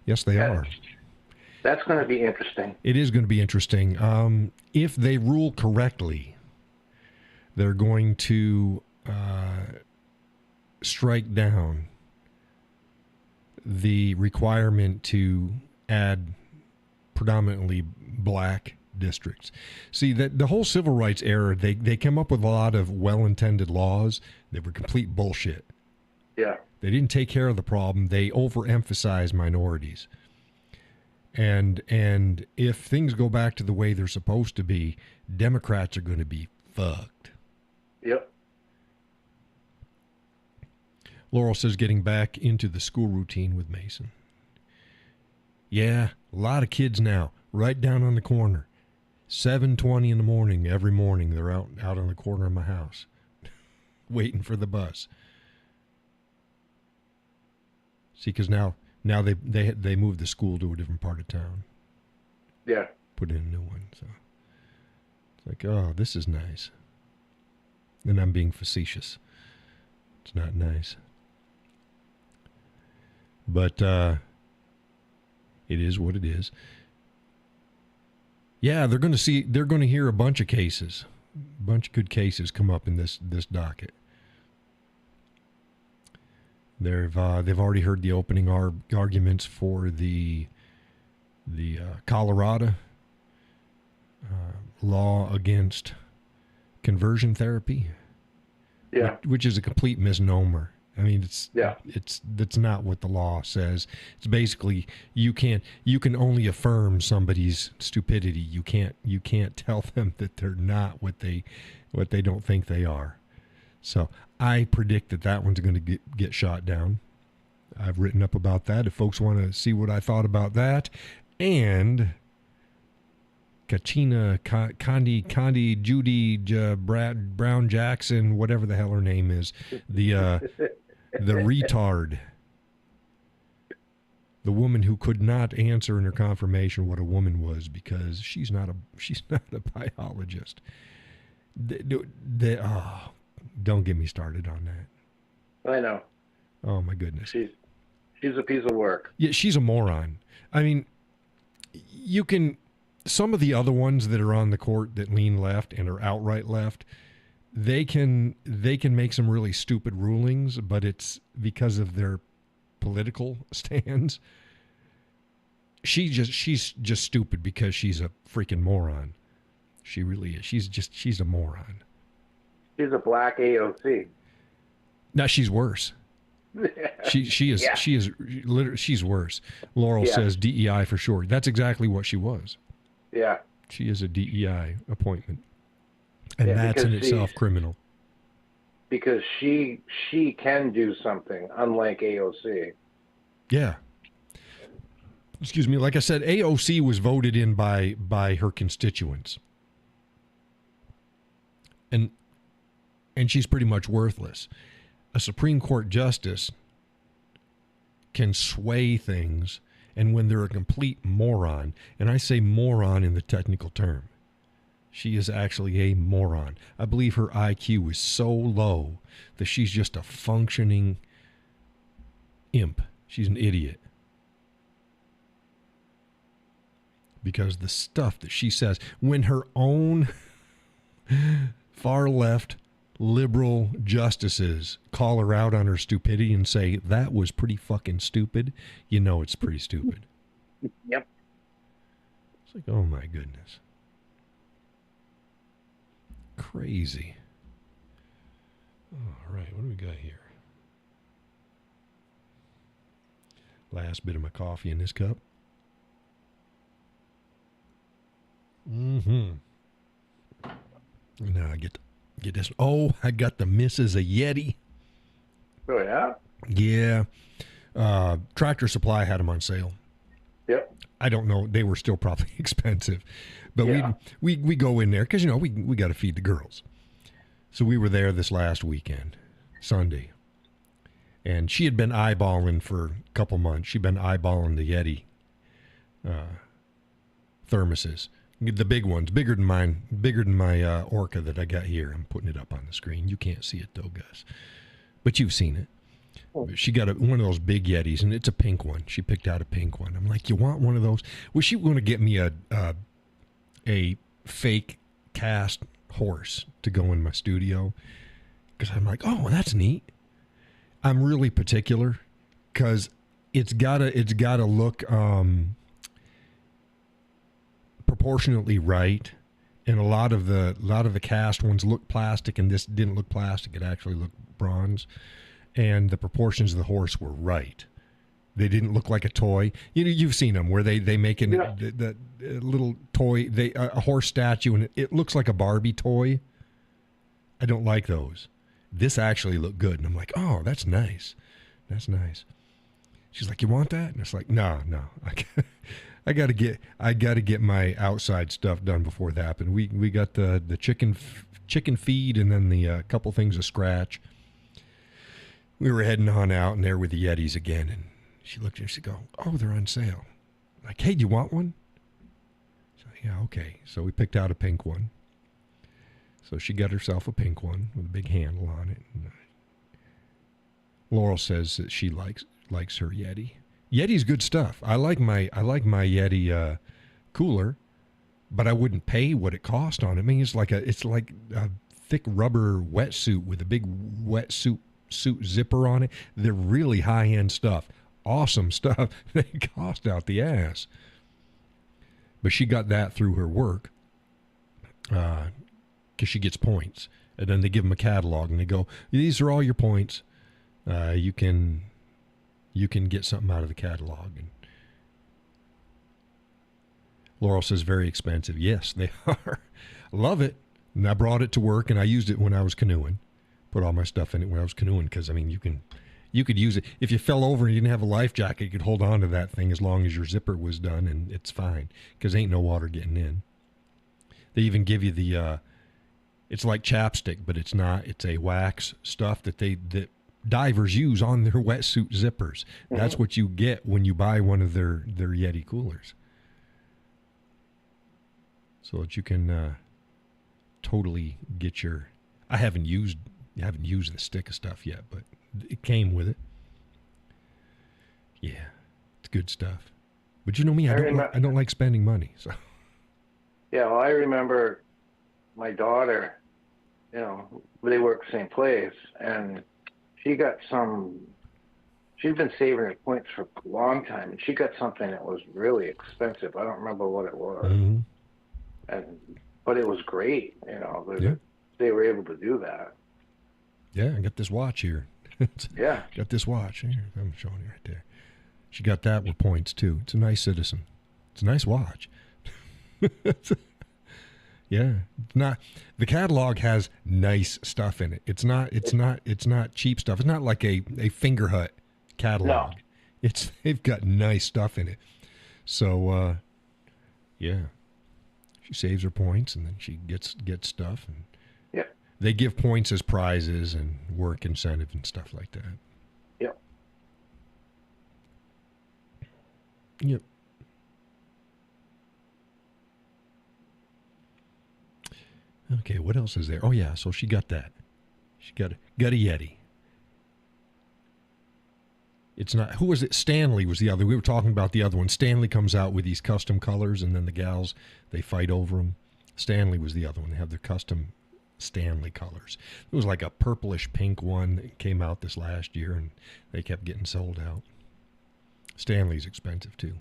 Yes, they are. That's going to be interesting. It is going to be interesting. If they rule correctly, they're going to strike down the requirement to add predominantly black districts. See, that the whole civil rights era, they came up with a lot of well-intended laws that were complete bullshit. Yeah. They didn't take care of the problem. They overemphasized minorities. And if things go back to the way they're supposed to be, Democrats are going to be fucked. Yep. Laurel says getting back into the school routine with Mason. Yeah, a lot of kids now, right down on the corner. 7:20 in the morning, every morning, they're out on the corner of my house, waiting for the bus. See, because now they moved the school to a different part of town. Yeah. Put in a new one, so it's like, oh, this is nice. And I'm being facetious. It's not nice. But it is what it is. Yeah, they're going to hear a bunch of cases. A bunch of good cases come up in this docket. They've already heard the opening arguments for the Colorado law against conversion therapy. Yeah. Which is a complete misnomer. I mean, that's not what the law says. It's basically you can only affirm somebody's stupidity. You can't tell them that they're not what they don't think they are. So I predict that one's going to get shot down. I've written up about that. If folks want to see what I thought about that, and Kachina, Condi, Judy, Brown Jackson, whatever the hell her name is, the retard, the woman who could not answer in her confirmation what a woman was because she's not a biologist. Don't get me started on that. I know. Oh my goodness. She's a piece of work. Yeah, she's a moron. I mean, some of the other ones that are on the court that lean left and are outright left, they can make some really stupid rulings, but it's because of their political stands. She's just stupid because she's a freaking moron. She really is. She's a moron. She's a black AOC. Now she's worse. She is. Yeah. She is literally. She's worse. Laurel says DEI for sure. That's exactly what she was. Yeah. She is a DEI appointment, and that's in itself criminal. Because she can do something, unlike AOC. Yeah. Excuse me. Like I said, AOC was voted in by her constituents, and she's pretty much worthless. A Supreme Court justice can sway things, and when they're a complete moron, and I say moron in the technical term, she is actually a moron. I believe her IQ is so low that she's just a functioning imp. She's an idiot. Because the stuff that she says, when her own far left liberal justices call her out on her stupidity and say, that was pretty fucking stupid, you know it's pretty stupid. Yep. It's like, oh my goodness. Crazy. All right, what do we got here? Last bit of my coffee in this cup. Now I get this. Oh, I got the Mrs. a Yeti. Oh, yeah? Yeah. Tractor Supply had them on sale. Yep. I don't know. They were still probably expensive. But we go in there because, we got to feed the girls. So we were there this last weekend, Sunday. And she had been eyeballing for a couple months. She'd been eyeballing the Yeti thermoses. The big ones, bigger than my Orca that I got here. I'm putting it up on the screen. You can't see it though, Gus. But you've seen it. Oh. She got one of those big Yetis, and it's a pink one. She picked out a pink one. I'm like, you want one of those? Was she going to get me a fake cast horse to go in my studio? Because I'm like, oh, that's neat. I'm really particular because it's gotta look proportionately right. And a lot of the cast ones look plastic, and this didn't look plastic. It actually looked bronze, and the proportions of the horse were right. They didn't look like a toy. You've seen them where they make the little toy, a horse statue, and it looks like a Barbie toy. I don't like those. This actually looked good, and I'm like, oh, that's nice. That's nice. She's like, you want that? And it's like, no. I gotta get my outside stuff done before that. And we got the chicken feed, and then the couple things of scratch. We were heading on out, and there were the Yetis again, and she looked at me and she go, oh, they're on sale. I'm like, hey, do you want one? So, yeah, okay. So we picked out a pink one. So she got herself a pink one with a big handle on it. And Laurel says that she likes her Yeti. Yeti's good stuff. I like my Yeti cooler, but I wouldn't pay what it cost on it. I mean, it's like a thick rubber wetsuit with a big wetsuit zipper on it. They're really high-end stuff. Awesome stuff. They cost out the ass. But she got that through her work because she gets points. And then they give them a catalog, and they go, these are all your points. You can get something out of the catalog. And Laurel says, very expensive. Yes, they are. Love it. And I brought it to work, and I used it when I was canoeing. Put all my stuff in it when I was canoeing because, I mean, you could use it. If you fell over and you didn't have a life jacket, you could hold on to that thing as long as your zipper was done, and it's fine because ain't no water getting in. They even give you the, it's like chapstick, but it's not. It's a wax stuff that divers use on their wetsuit zippers. Mm-hmm. That's what you get when you buy one of their Yeti coolers. So that you can totally get your... I haven't used the stick of stuff yet, but it came with it. Yeah, it's good stuff. But you know me, I don't like spending money. So. Yeah, well, I remember my daughter, they work the same place, and she'd been saving her points for a long time, and she got something that was really expensive. I don't remember what it was. Mm-hmm. But it was great, Yeah. They were able to do that. Yeah, I got this watch here. Yeah. Got this watch here. I'm showing you right there. She got that with points, too. It's a nice Citizen. It's a nice watch. Yeah. The catalog has nice stuff in it. It's not cheap stuff. It's not like a Finger Hut catalog. No. They've got nice stuff in it. So yeah. She saves her points, and then she gets stuff, and yeah. They give points as prizes and work incentive and stuff like that. Yep. Yep. Okay, what else is there? Oh, yeah, so she got that. She got a Yeti. It's not... Who was it? Stanley was the other. We were talking about the other one. Stanley comes out with these custom colors, and then the gals, they fight over them. Stanley was the other one. They have their custom Stanley colors. It was like a purplish pink one that came out this last year, and they kept getting sold out. Stanley's expensive, too.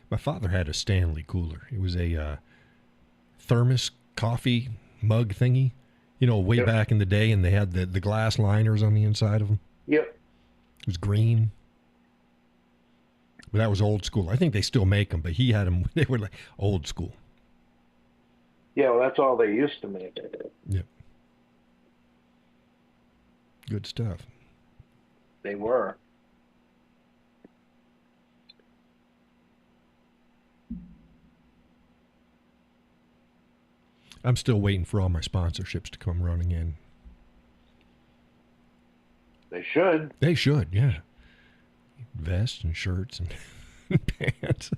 My father had a Stanley cooler. It was a thermos coffee mug thingy, way Yep. back in the day, and they had the glass liners on the inside of them. Yep. It was green. But that was old school. I think they still make them, but he had them. They were like old school. Yeah, well, that's all they used to make. Yep. Good stuff. They were. I'm still waiting for all my sponsorships to come running in. They should. They should, yeah. Vests and shirts and pants.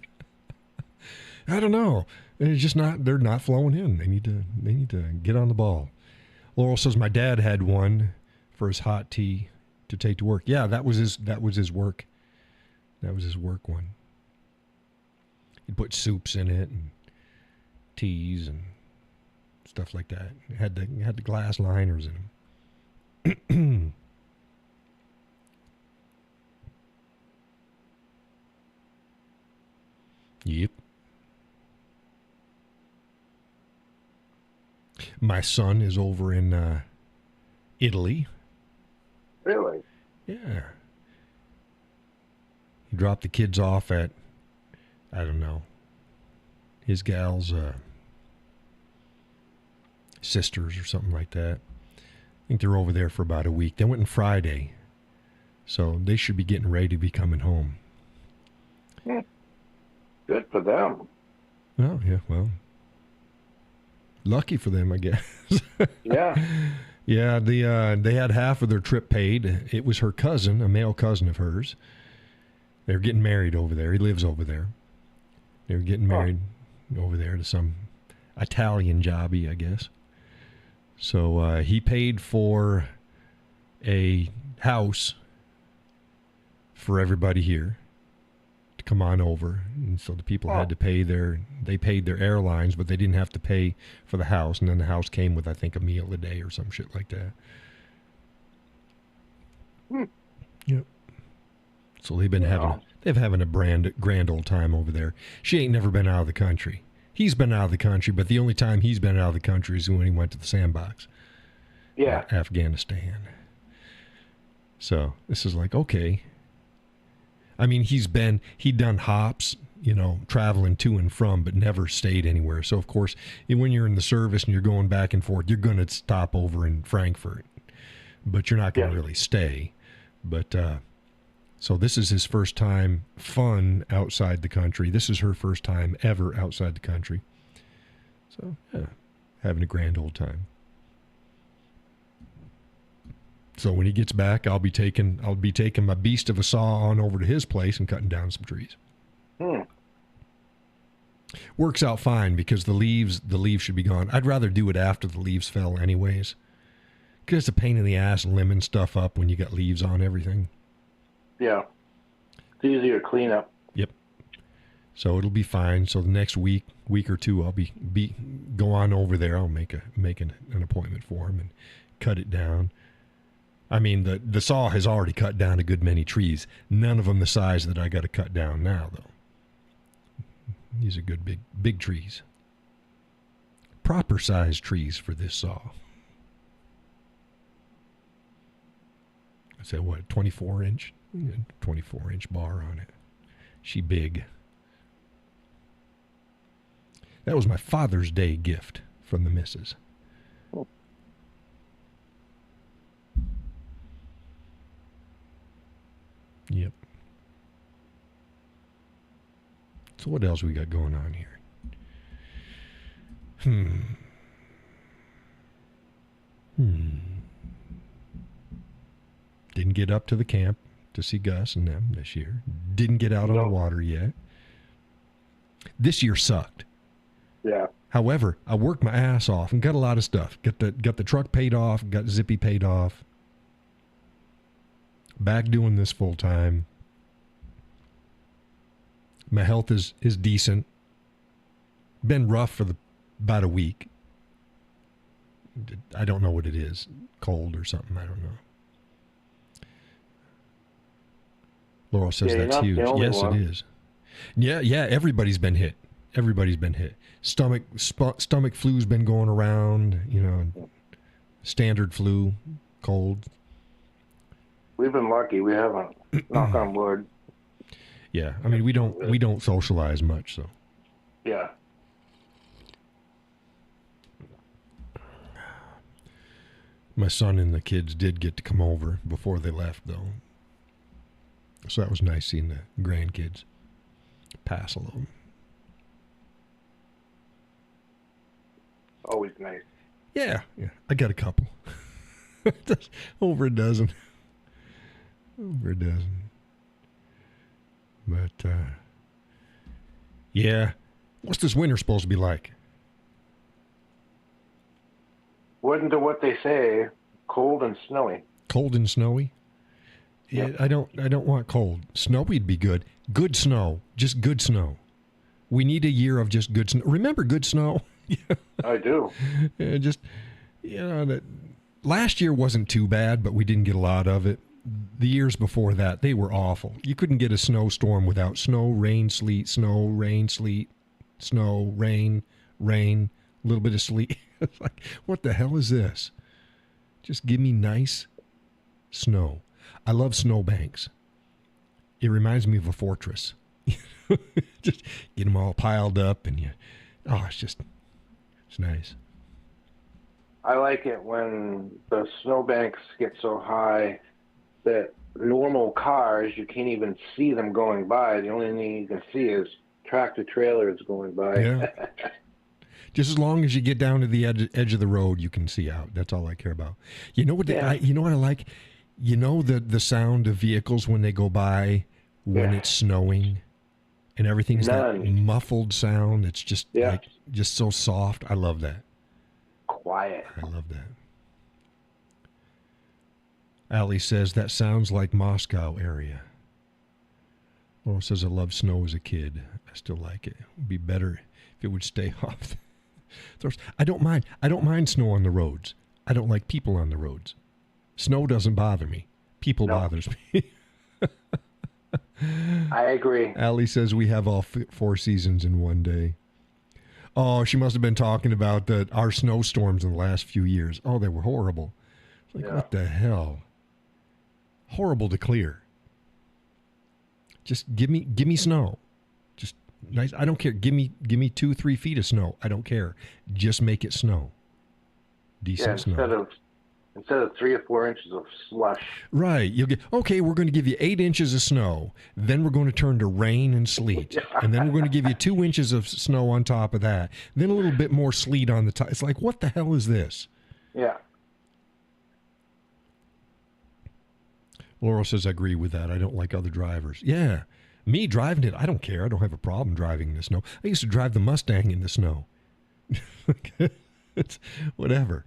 I don't know. It's just they're not flowing in. They need to get on the ball. Laurel says my dad had one for his hot tea to take to work. Yeah, that was his work. That was his work one. He'd put soups in it and teas and stuff like that. It had the glass liners in them. Yep. My son is over in Italy. Really? Yeah. He dropped the kids off at, I don't know, his gal's sisters or something like that. I think they're over there for about a week. They went on Friday, so they should be getting ready to be coming home. Good for them. Oh, yeah, well, lucky for them, I guess. Yeah. Yeah, they had half of their trip paid. It was her cousin, a male cousin of hers. They're getting married over there. He lives over there. They were getting married over there to some Italian jobby, I guess. So he paid for a house for everybody here to come on over. And so the people had to pay they paid their airlines, but they didn't have to pay for the house. And then the house came with, I think, a meal a day or some shit like that. Yep. So they've been having a grand old time over there. She ain't never been out of the country. He's been out of the country, but the only time he's been out of the country is when he went to the sandbox. Yeah. Afghanistan. So this is like, okay. I mean, he'd done hops, traveling to and from, but never stayed anywhere. So, of course, when you're in the service and you're going back and forth, you're going to stop over in Frankfurt, but you're not going to really stay. But, so this is his first time fun outside the country. This is her first time ever outside the country. So, yeah, having a grand old time. So when he gets back, I'll be taking my beast of a saw on over to his place and cutting down some trees. Works out fine because the leaves should be gone. I'd rather do it after the leaves fell anyways. Because it's a pain in the ass limbing stuff up when you got leaves on everything. Yeah. It's easier to clean up. Yep. So it'll be fine. So the next week or two, I'll go on over there. I'll make an appointment for him and cut it down. I mean, the saw has already cut down a good many trees. None of them the size that I got to cut down now, though. These are good big trees. Proper size trees for this saw. I said, what, 24-inch? 24-inch bar on it. She big. That was my Father's Day gift from the missus. Yep. So what else we got going on here? Didn't get up to the camp to see Gus and them this year. Didn't get out on the water yet. This year sucked. Yeah. However, I worked my ass off and got a lot of stuff. Got the truck paid off, got Zippy paid off. Back doing this full time. My health is decent. Been rough for about a week. I don't know what it is. Cold or something. I don't know. Laurel says that's huge. Yes, it is. Yeah. Everybody's been hit. Stomach flu's been going around. Standard flu, cold. We've been lucky. We haven't. Knock on wood. Yeah, I mean we don't socialize much, so. Yeah. My son and the kids did get to come over before they left, though. So that was nice seeing the grandkids pass a little. Always nice. Yeah. I got a couple. Over a dozen. But, yeah. What's this winter supposed to be like? According to what they say, cold and snowy. Cold and snowy? Yeah, I don't want cold. Snowy'd be good. Good snow. Just good snow. We need a year of just good snow. Remember good snow? I do. Yeah, just, that last year wasn't too bad, but we didn't get a lot of it. The years before that, they were awful. You couldn't get a snowstorm without snow, rain, sleet, snow, rain, sleet, snow, rain, rain, a little bit of sleet. It's like, what the hell is this? Just give me nice snow. I love snowbanks. It reminds me of a fortress. Just get them all piled up and it's nice. I like it when the snowbanks get so high that normal cars, you can't even see them going by. The only thing you can see is tractor trailers going by. Yeah. Just as long as you get down to the edge of the road, you can see out. That's all I care about. You know what? You know what I like? You know the sound of vehicles when they go by when it's snowing, and everything's that muffled sound. It's just just so soft. I love that. Quiet. I love that. Allie says that sounds like Moscow area. Laura says I loved snow as a kid. I still like it. It would be better if it would stay off. I don't mind. I don't mind snow on the roads. I don't like people on the roads. Snow doesn't bother me. People bothers me. I agree. Allie says we have all 4 seasons in one day. Oh, she must have been talking about our snowstorms in the last few years. Oh, they were horrible. It's like, what the hell? Horrible to clear. Just give me snow. Just nice. I don't care. Give me 2-3 feet of snow. I don't care. Just make it snow. Decent snow. Instead of 3 or 4 inches of slush. Right. You'll get, okay, we're going to give you 8 inches of snow. Then we're going to turn to rain and sleet. And then we're going to give you 2 inches of snow on top of that. Then a little bit more sleet on the top. It's like, what the hell is this? Yeah. Laurel says, I agree with that. I don't like other drivers. Yeah. Me driving it, I don't care. I don't have a problem driving in the snow. I used to drive the Mustang in the snow. It's whatever.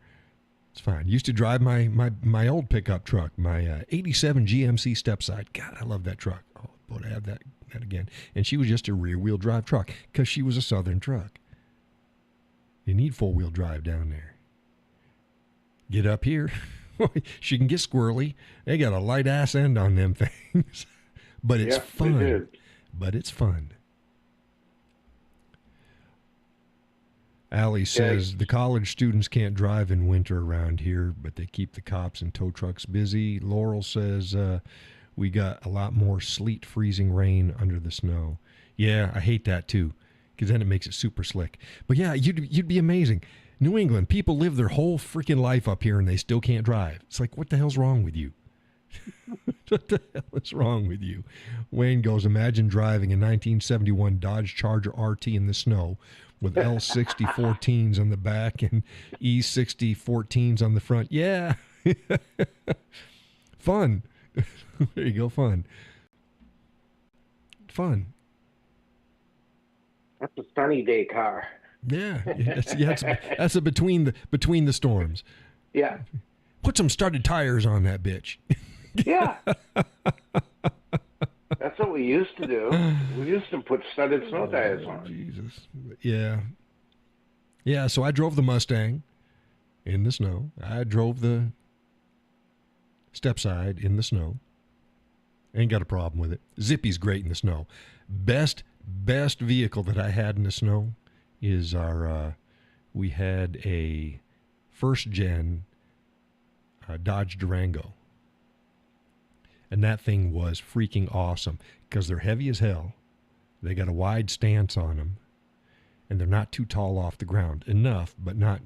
It's fine. Used to drive my old pickup truck, my 87 GMC stepside. God, I love that truck. Oh, boy, to have that again. And she was just a rear-wheel drive truck because she was a Southern truck. You need 4-wheel drive down there. Get up here. She can get squirrely. They got a light ass end on them things. But it's fun. But it's fun. Allie says the college students can't drive in winter around here, but they keep the cops and tow trucks busy. Laurel says we got a lot more sleet, freezing rain under the snow. Yeah, I hate that too, because then it makes it super slick. But yeah, you'd be amazing. New England, people live their whole freaking life up here and they still can't drive. It's like, what the hell's wrong with you? What the hell is wrong with you? Wayne goes, imagine driving a 1971 Dodge Charger RT in the snow with L60 14s on the back and E60 14s on the front. Yeah. Fun. There you go. Fun. That's a sunny day car. Yeah. That's a between the storms. Yeah. Put some studded tires on that bitch. Yeah. That's what we used to do. We used to put studded snow tires on. Jesus. Yeah. Yeah, so I drove the Mustang in the snow. I drove the stepside in the snow. Ain't got a problem with it. Zippy's great in the snow. Best vehicle that I had in the snow is we had a first gen Dodge Durango. And that thing was freaking awesome because they're heavy as hell. They got a wide stance on them. And they're not too tall off the ground. Enough, but not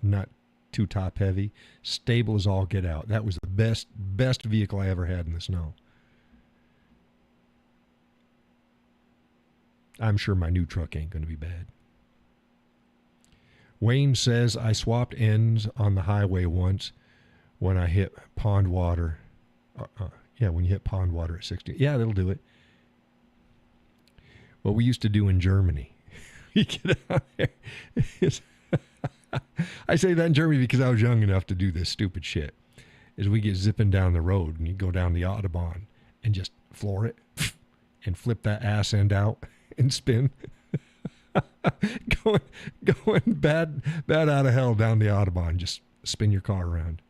too top heavy. Stable as all get out. That was the best vehicle I ever had in the snow. I'm sure my new truck ain't going to be bad. Wayne says, I swapped ends on the highway once when I hit pond water. When you hit pond water at 60. Yeah, that'll do it. What we used to do in Germany. You get out there. I say that in Germany because I was young enough to do this stupid shit. Is we get zipping down the road and you go down the Autobahn and just floor it and flip that ass end out and spin. going bad out of hell down the Autobahn. Just spin your car around.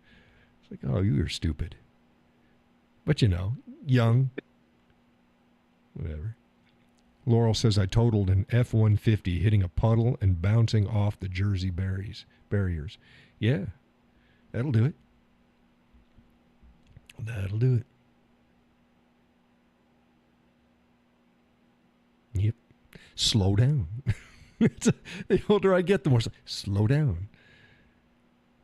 It's like, oh, you're stupid. But, young. Whatever. Laurel says, I totaled an F-150 hitting a puddle and bouncing off the Jersey barriers. Yeah, that'll do it. That'll do it. Yep. Slow down. The older I get, the more slow down.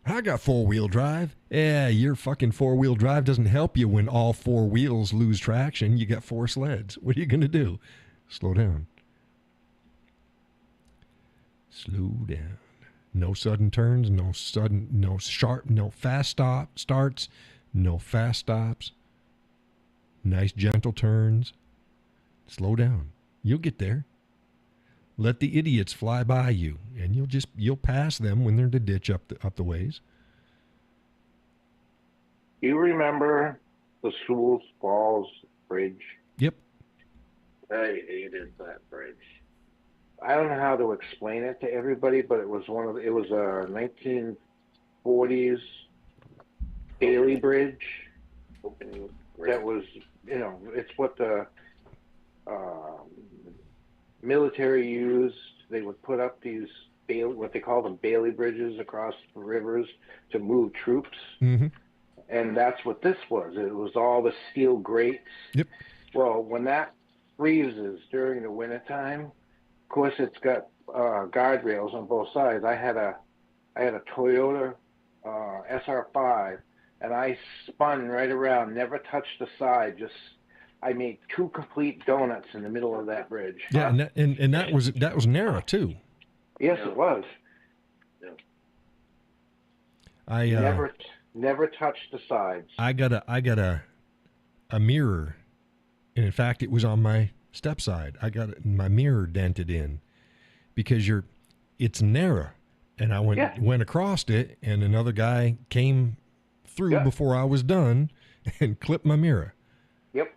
I got four-wheel drive. Yeah, your fucking four-wheel drive doesn't help you when all four wheels lose traction. You got four sleds. What are you going to do? Slow down. Slow down. No sudden turns, no fast starts, no fast stops. Nice gentle turns. Slow down. You'll get there. Let the idiots fly by you, and you'll pass them when they're in the ditch up the ways. You remember the Sioux Falls Bridge? Yep. I hated that bridge. I don't know how to explain it to everybody, but it was a 1940s Bailey Bridge. That was, it's what the military used. They would put up these what they call them Bailey bridges across the rivers to move troops. Mm-hmm. And that's what this was. It was all the steel grates. Yep. Well, when that freezes during the wintertime, of course it's got guardrails on both sides. I had a Toyota SR5, and I spun right around, never touched the side, I made two complete donuts in the middle of that bridge. Yeah, and that was narrow too. Yes, it was. Yeah. I never touched the sides. I got a mirror, and in fact, it was on my step side. I got my mirror dented in because it's narrow, and I went across it, and another guy came through before I was done and clipped my mirror. Yep.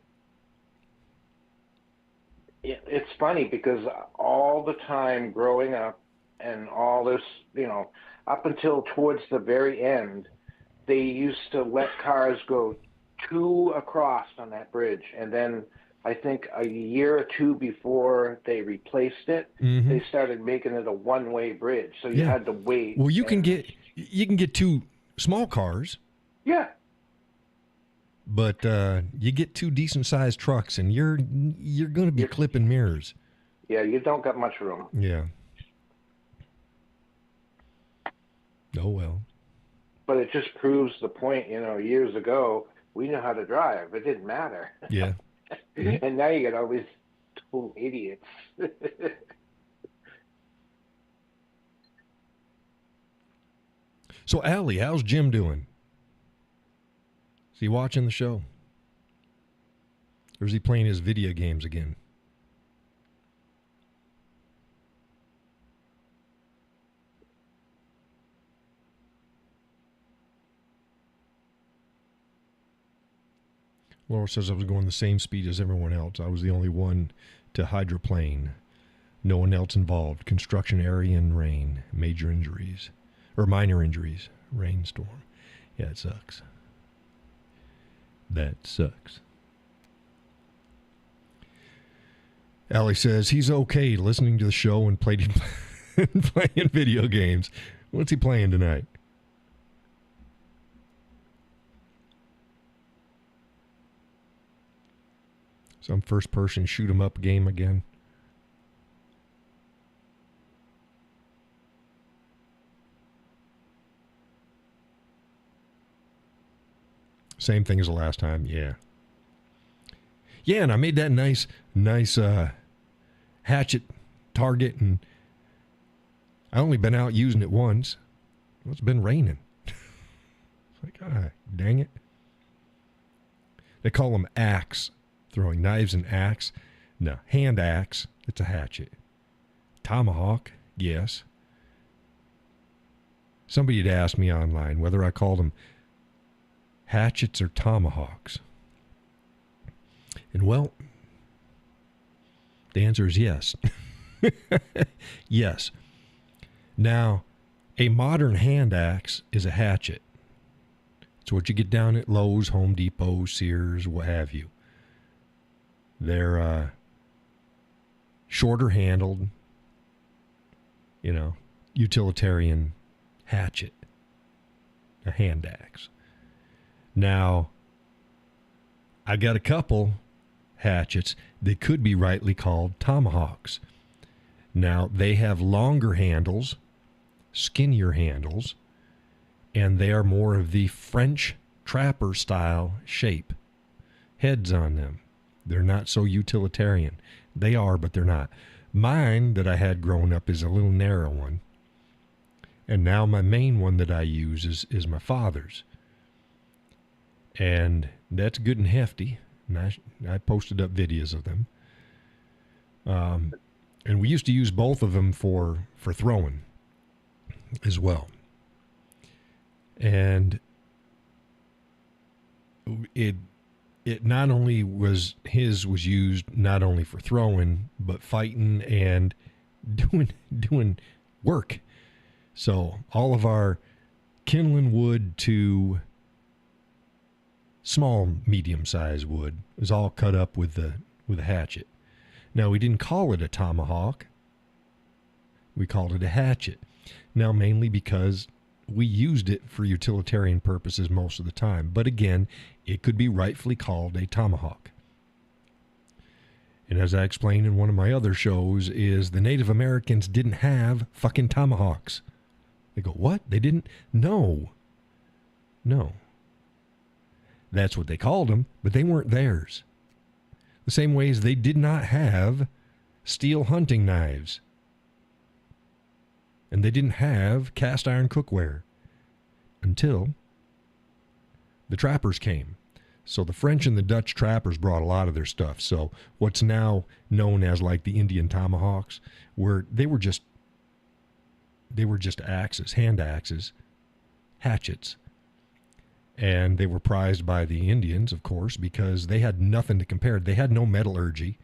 It's funny because all the time growing up and all this, up until towards the very end, they used to let cars go two across on that bridge. And then I think a year or two before they replaced it, mm-hmm. they started making it a one-way bridge. So you had to wait. Well, you can get two small cars. Yeah. But you get two decent-sized trucks, and you're going to be clipping mirrors. Yeah, you don't got much room. Yeah. Oh, well. But it just proves the point, years ago, we knew how to drive. It didn't matter. Yeah. And now you got all these total idiots. So, Allie, how's Jim doing? Is he watching the show? Or is he playing his video games again? Laura says I was going the same speed as everyone else. I was the only one to hydroplane. No one else involved. Construction area and rain. Major injuries. Or minor injuries. Rainstorm. Yeah, it sucks. That sucks. Allie says he's okay listening to the show and playing video games. What's he playing tonight? Some first-person shoot-'em-up game again. Same thing as the last time, yeah. Yeah, and I made that nice hatchet target, and I only been out using it once. Well, it's been raining. It's like, dang it. They call them axe. Throwing knives and axe. No, hand axe. It's a hatchet. Tomahawk, yes. Somebody had asked me online whether I called them hatchets or tomahawks. And well, the answer is yes. Yes. Now, a modern hand axe is a hatchet. It's what you get down at Lowe's, Home Depot, Sears, what have you. They're shorter handled, utilitarian hatchet, a hand axe. Now, I got a couple hatchets that could be rightly called tomahawks. Now, they have longer handles, skinnier handles, and they are more of the French trapper style shape. Heads on them. They're not so utilitarian. They are, but they're not. Mine that I had growing up is a little narrow one. And now my main one that I use is my father's. And that's good and hefty. And I posted up videos of them. And we used to use both of them for throwing as well. And it not only was used not only for throwing, but fighting and doing work. So all of our kindling wood to small, medium-sized wood was all cut up with a hatchet. Now, we didn't call it a tomahawk. We called it a hatchet. Now, mainly because we used it for utilitarian purposes most of the time. But again, it could be rightfully called a tomahawk. And as I explained in one of my other shows, is the Native Americans didn't have fucking tomahawks. They go, what? They didn't? No. That's what they called them, but they weren't theirs. The same way as they did not have steel hunting knives. And they didn't have cast iron cookware until the trappers came. So the French and the Dutch trappers brought a lot of their stuff. So what's now known as like the Indian tomahawks, they were just axes, hand axes, hatchets. And they were prized by the Indians, of course, because they had nothing to compare. They had no metallurgy.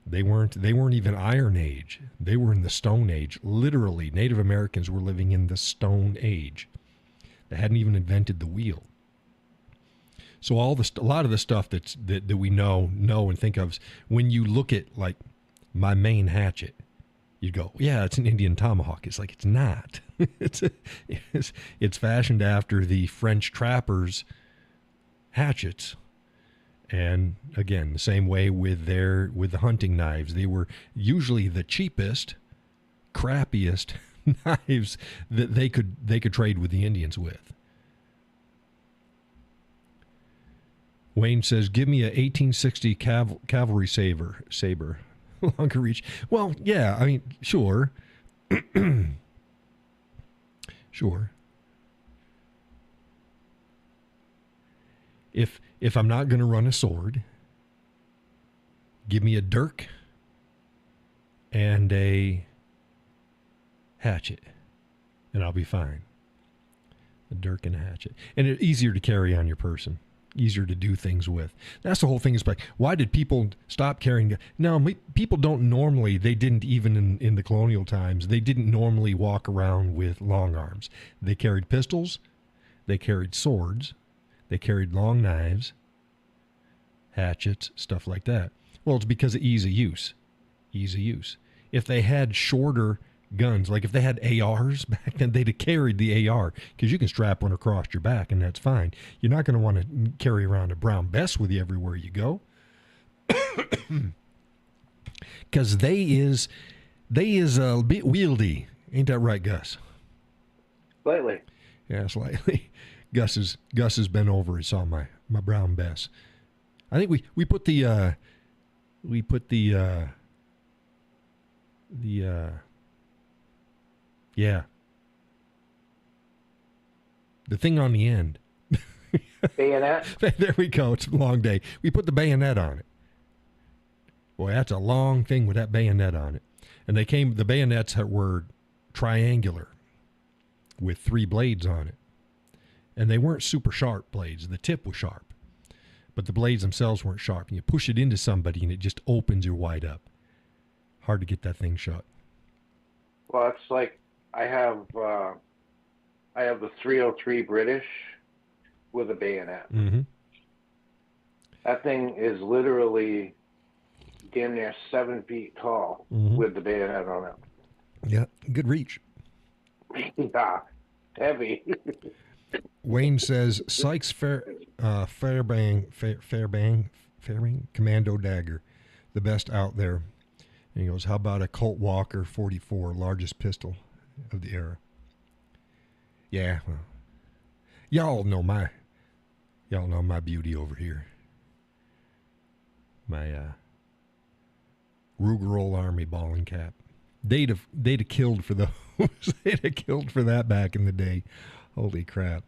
They weren't even Iron Age. They were in the Stone Age. Literally, Native Americans were living in the Stone Age. They hadn't even invented the wheel. So a lot of the stuff that we know and think of, when you look at like my main hatchet, you go, yeah, it's an Indian tomahawk. It's like, it's not. It's fashioned after the French trappers' hatchets. And again, the same way with the hunting knives. They were usually the cheapest, crappiest knives that they could trade with the Indians with. Wayne says, give me a 1860 cavalry saber. Longer reach. Well, yeah, I mean, sure. Sure. If I'm not going to run a sword, give me a dirk and a hatchet, and I'll be fine. A dirk and a hatchet. And it's easier to carry on your person. Easier to do things with. That's the whole thing. Is like, why did people stop carrying? No, people don't normally. They didn't even in the colonial times. They didn't normally walk around with long arms. They carried pistols. They carried swords. They carried long knives, hatchets, stuff like that. Well, it's because of ease of use. Ease of use. If they had shorter guns, like if they had ARs back then, they'd have carried the AR, because you can strap one across your back and that's fine. You're not going to want to carry around a Brown Bess with you everywhere you go, because they is a bit wieldy. Ain't that right, Gus? Slightly. Yeah, slightly. Gus has been over and saw my Brown Bess. I think we put the thing on the end. Bayonet? There we go. It's a long day. We put the bayonet on it. Boy, that's a long thing with that bayonet on it. And the bayonets were triangular with 3 blades on it. And they weren't super sharp blades. The tip was sharp. But the blades themselves weren't sharp. And you push it into somebody and it just opens you wide up. Hard to get that thing shut. Well, it's like I have the 303 British, with a bayonet. Mm-hmm. That thing is literally damn near 7 feet tall with the bayonet on it. Yeah, good reach. Yeah, heavy. Wayne says Sykes Fairbank Commando Dagger, the best out there. And he goes, how about a Colt Walker 44, largest pistol of the era? Yeah, well, y'all know my beauty over here. My Ruger Old Army ball and cap. They'd have killed for those. They'd have killed for that back in the day. Holy crap.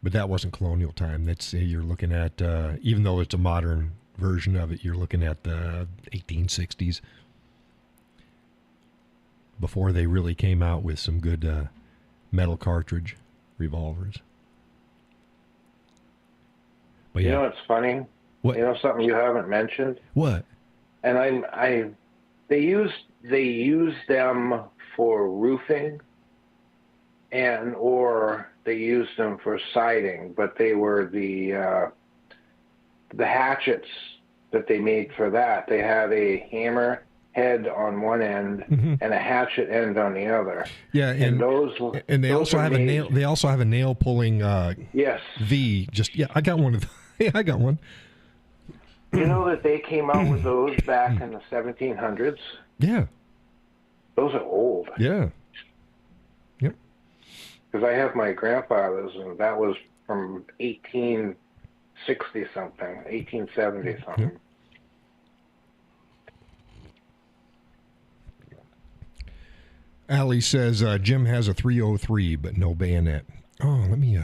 But that wasn't colonial time. That's you're looking at, even though it's a modern version of it, you're looking at the 1860s. Before they really came out with some good metal cartridge revolvers. But yeah. You know what's funny? What? You know something you haven't mentioned? What? And they use them for roofing or they used them for siding, but they were the hatchets that they made for that. They had a hammer head on one end and a hatchet end on the other. Yeah, and they also have a nail. They also have a nail pulling. Yes. V. I got one of. I got one. You know that they came out with those back in the 1700s? Yeah. Those are old. Yeah. Yep. Because I have my grandfather's, and that was from 1860-something, 1870-something. Yep. Allie says, Jim has a 303, but no bayonet. Oh, let me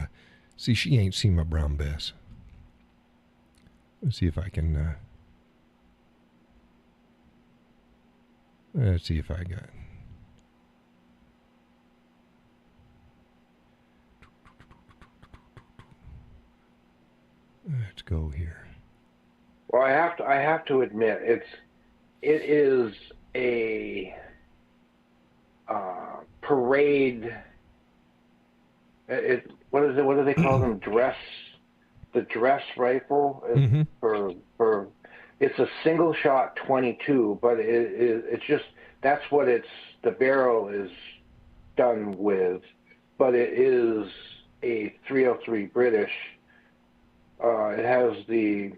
see. She ain't seen my brown Bess. Let's see if I can. Let's see if I got. Let's go here. Well, I have to admit, it is a parade. What is it? What do they call them? The dress rifle is for. It's a single shot 22, but it's just that's what the barrel is done with, but it is a 303 British. It has the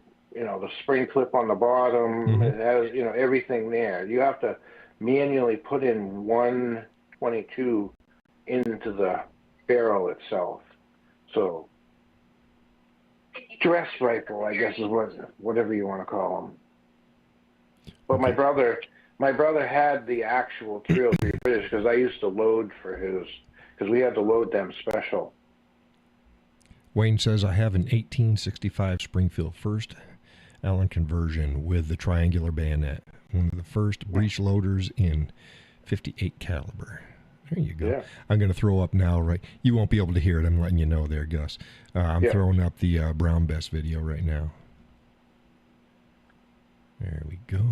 spring clip on the bottom. It has everything there. You have to manually put in 122 into the barrel itself. So dress rifle, I guess, is whatever you want to call them. But my brother had the actual 303 British because I used to load for his, because we had to load them special. Wayne says, I have an 1865 Springfield First Allen conversion with the triangular bayonet. One of the first breech loaders in 58 caliber. There you go. Yeah. I'm going to throw up now, right? You won't be able to hear it. I'm letting you know there, Gus. I'm throwing up the Brown Bess video right now. There we go.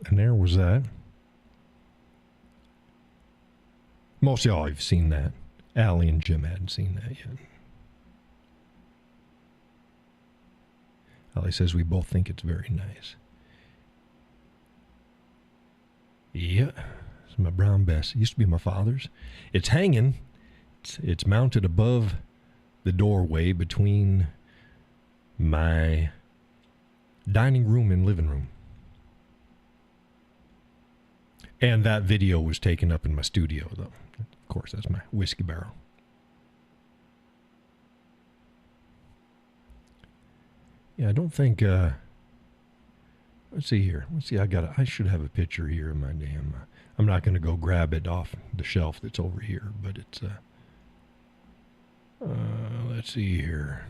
And there was that. Most of y'all have seen that. Allie and Jim hadn't seen that yet. Allie says we both think it's very nice. Yeah, it's my Brown Bess. It used to be my father's. It's hanging. It's mounted above the doorway between my dining room and living room. And that video was taken up in my studio, though. Of course, that's my whiskey barrel. Yeah, I don't think. Let's see here. Let's see. I should have a picture here of my damn. I'm not going to go grab it off the shelf that's over here, but it's. Let's see here.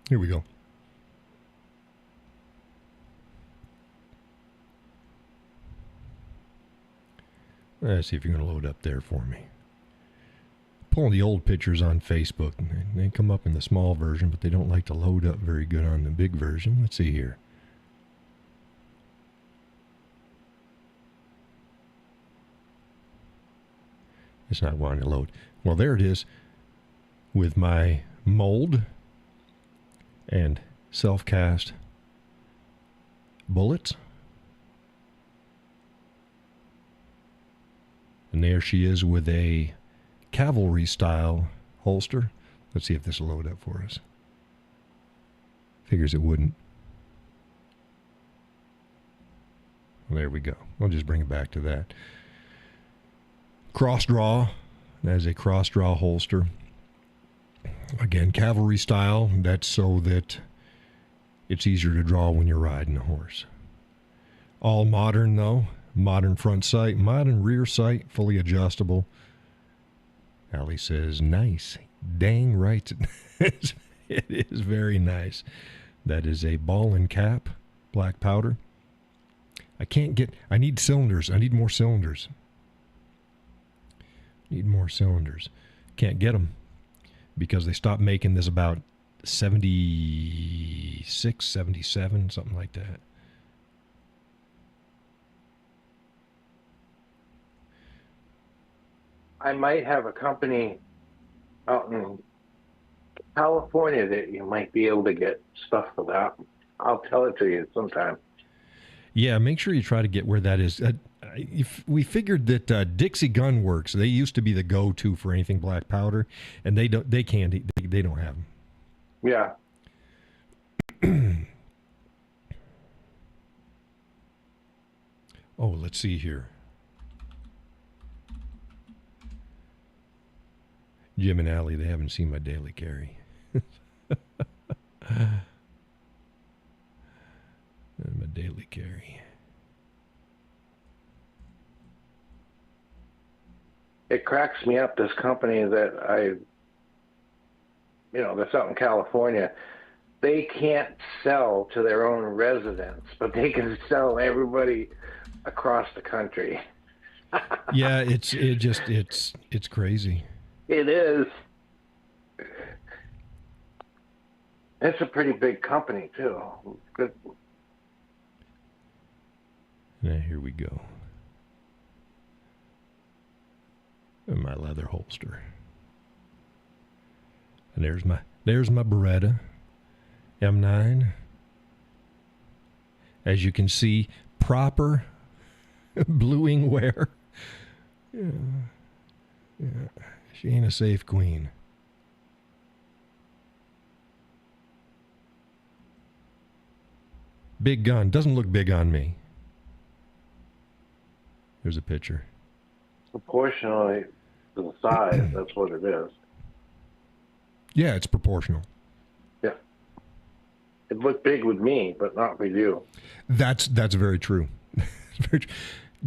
Here we go. Let's see if you're going to load up there for me. Pulling the old pictures on Facebook. They come up in the small version, but they don't like to load up very good on the big version. Let's see here. It's not wanting to load. Well, there it is with my mold and self-cast bullets. And there she is with a cavalry style holster. Let's see if this will load up for us. Figures it wouldn't. Well, there we go. I'll just bring it back to that. Cross draw. That is a cross draw holster. Again, cavalry style. That's so that it's easier to draw when you're riding a horse. All modern, though. Modern front sight, modern rear sight, fully adjustable. Allie says, nice. Dang right. It is very nice. That is a ball and cap, black powder. I need cylinders. I need more cylinders. Can't get them because they stopped making this about 76, 77, something like that. I might have a company out in California that you might be able to get stuff for that. I'll tell it to you sometime. Yeah, make sure you try to get where that is. We figured that Dixie Gun Works, they used to be the go-to for anything black powder, and they don't have them. Yeah. Oh, let's see here. Jim and Allie, they haven't seen my daily carry. My daily carry. It cracks me up, this company that that's out in California. They can't sell to their own residents, but they can sell everybody across the country. Yeah, it's crazy. It is. It's a pretty big company too. Good. Now here we go. And my leather holster. And there's my Beretta M9. As you can see, proper bluing wear. Yeah. She ain't a safe queen. Big gun. Doesn't look big on me. There's a picture. Proportionally to the size, that's what it is. Yeah, it's proportional. Yeah. It looked big with me, but not with you. That's very true.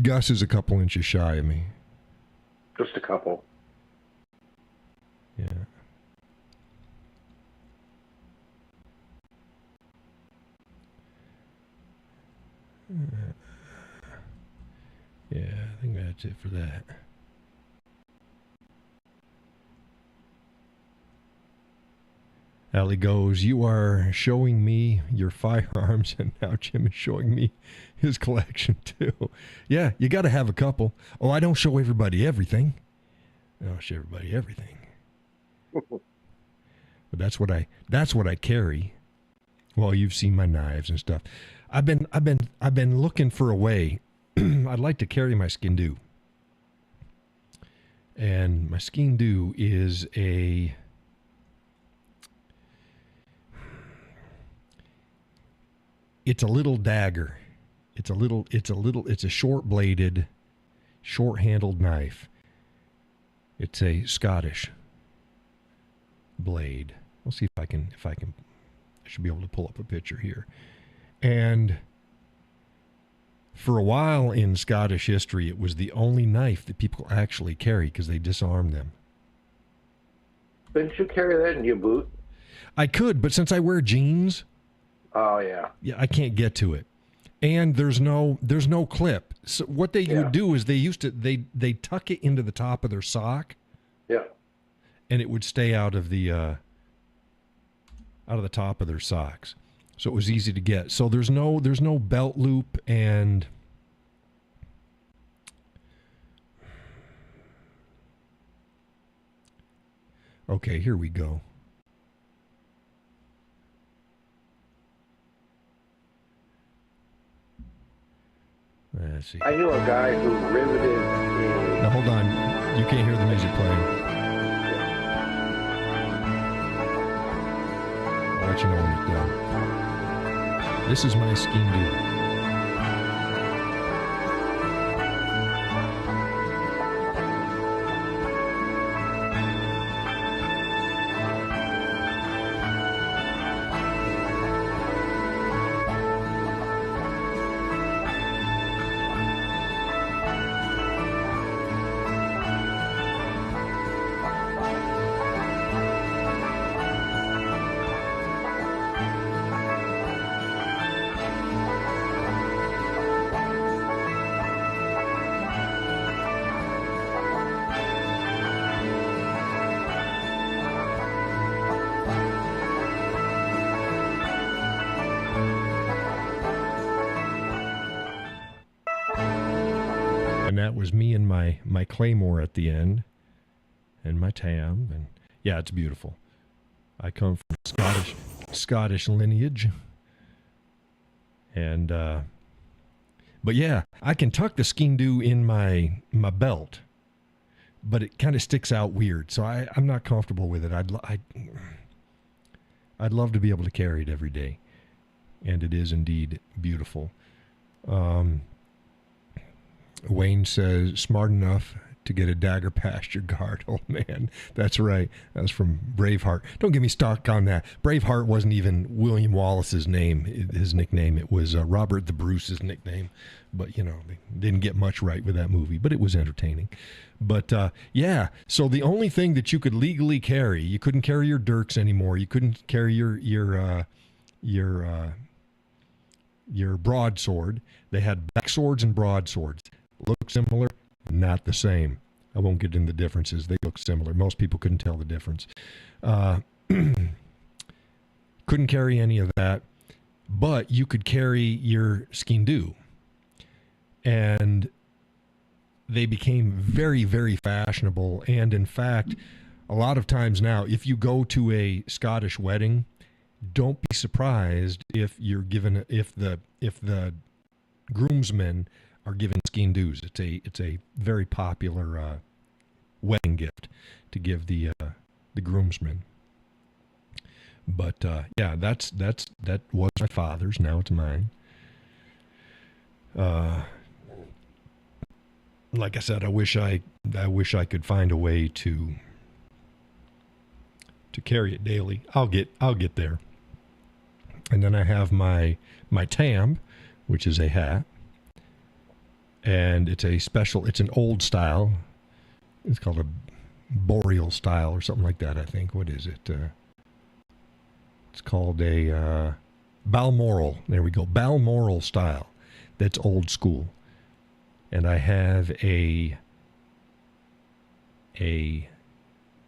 Gus is a couple inches shy of me. Just a couple. Yeah. Yeah, I think that's it for that. Allie goes, you are showing me your firearms, and now Jim is showing me his collection too. Yeah, you got to have a couple. Oh, I don't show everybody everything. I don't show everybody everything. But that's what I carry. Well, you've seen my knives and stuff. I've been looking for a way. I'd like to carry my Skindoo. And my Skeen-Doo is it's a little dagger. It's a short-bladed, short-handled knife. It's a Scottish blade. We'll see if I can, I should be able to pull up a picture here. And for a while in Scottish history, it was the only knife that people actually carry because they disarmed them. Couldn't you carry that in your boot? I could, but since I wear jeans, Oh, yeah. yeah, I can't get to it. And there's no clip. So what they would do is they tuck it into the top of their sock. Yeah. And it would stay out of the top of their socks. So it was easy to get. So there's no belt loop and okay, here we go. Let's see. I knew a guy who riveted a... Now hold on. You can't hear the music playing. I'll let you know when it's done. This is my Skeen-Doo. And that was me and my claymore at the end, and my tam, and yeah, it's beautiful. I come from Scottish lineage, and but yeah, I can tuck the Skeen-Doo in my belt, but it kind of sticks out weird, so I'm not comfortable with it. I'd love to be able to carry it every day, and it is indeed beautiful. Wayne says, smart enough to get a dagger past your guard. Oh, man, that's right. That's from Braveheart. Don't get me stuck on that. Braveheart wasn't even William Wallace's name, his nickname. It was Robert the Bruce's nickname. But, you know, they didn't get much right with that movie, but it was entertaining. But, yeah, so the only thing that you could legally carry, you couldn't carry your dirks anymore. You couldn't carry your broadsword. They had backswords and broadswords. Look similar, not the same. I won't get into the differences. They look similar. Most people couldn't tell the difference. Couldn't carry any of that, but you could carry your Skeen-Doo. And they became very, very fashionable. And in fact, a lot of times now, if you go to a Scottish wedding, don't be surprised if the groomsmen are given Skeen-Doos. It's a very popular wedding gift to give the groomsmen. But yeah, that was my father's. Now it's mine. Like I said, I wish I could find a way to carry it daily. I'll get there. And then I have my tam, which is a hat. And it's an old style. It's called a boreal style or something like that, I think. What is it? It's called a Balmoral. There we go. Balmoral style. That's old school. And I have a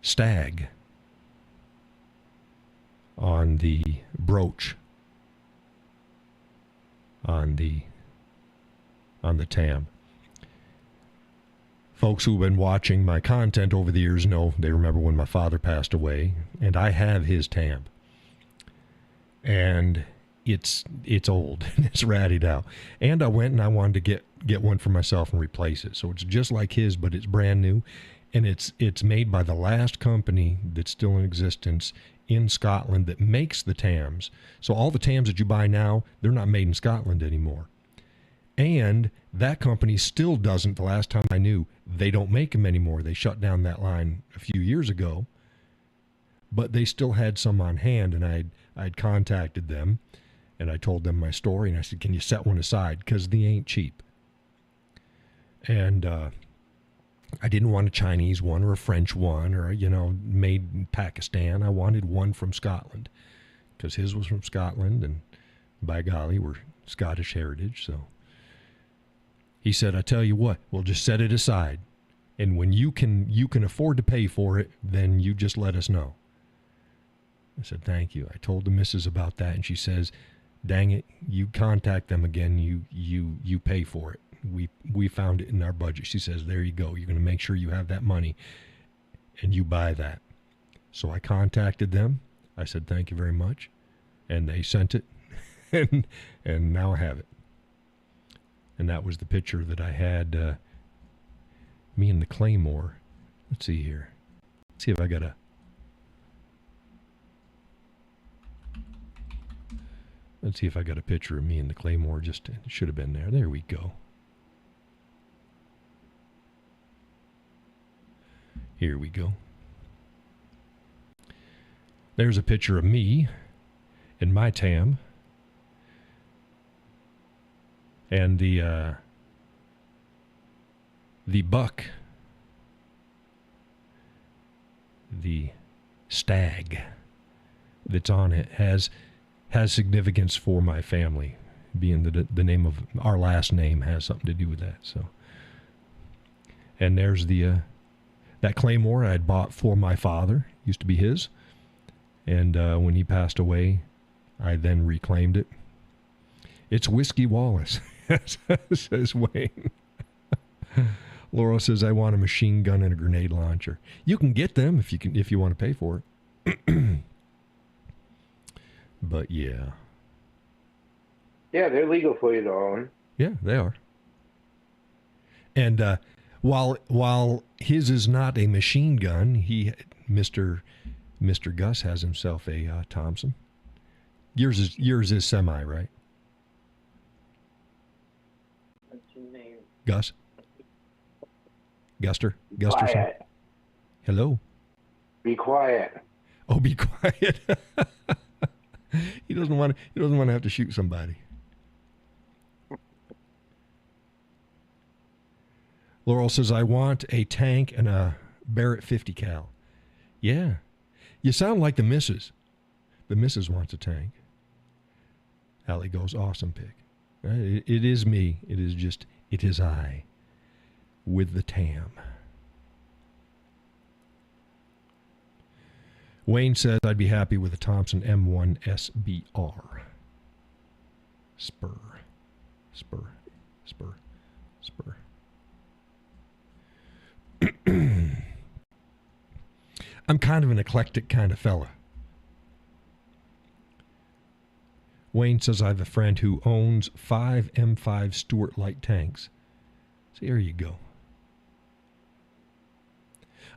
stag on the brooch on the tam. Folks who've been watching my content over the years know, they remember when my father passed away, and I have his tam. And it's old. It's ratted out. And I went and I wanted to get one for myself and replace it. So it's just like his, but it's brand new. And it's made by the last company that's still in existence in Scotland that makes the TAMs. So all the TAMs that you buy now, they're not made in Scotland anymore. And that company still doesn't, the last time I knew, they don't make them anymore. They shut down that line a few years ago. But they still had some on hand, and I'd contacted them, and I told them my story, and I said, can you set one aside? Because they ain't cheap. And I didn't want a Chinese one or a French one or, made in Pakistan. I wanted one from Scotland because his was from Scotland, and by golly, we're Scottish heritage. So he said, I tell you what, we'll just set it aside. And when you can afford to pay for it, then you just let us know. I said, thank you. I told the missus about that, and she says, dang it, you contact them again, you pay for it. We found it in our budget. She says, there you go. You're going to make sure you have that money and you buy that. So I contacted them. I said, thank you very much. And they sent it. and now I have it. And that was the picture that I had, me and the Claymore. Let's see here. Let's see if I got a... Let's see if I got a picture of me and the Claymore. It should have been there. There we go. Here we go. There's a picture of me in my TAM. And the buck, the stag that's on it has significance for my family, being the name of our last name has something to do with that. So, and there's the that Claymore I had bought for my father, used to be his, and when he passed away, I then reclaimed it. It's Whiskey Wallace, says Wayne. Laurel says, I want a machine gun and a grenade launcher. You can get them if you want to pay for it. But yeah. Yeah, they're legal for you to own. Yeah, they are. And while his is not a machine gun, Mr. Gus has himself a Thompson. Yours is semi, right? What's your name? Gus? Guster? Quiet. Hello? Be quiet. Oh, be quiet. He doesn't want to have to shoot somebody. Laurel says, I want a tank and a Barrett 50 cal. Yeah. You sound like the missus. The missus wants a tank. Allie goes, awesome pick. It is me. It is I with the TAM. Wayne says, I'd be happy with a Thompson M1 SBR. Spur. I'm kind of an eclectic kind of fella. Wayne says, I have a friend who owns 5 M5 Stuart light tanks. So there you go.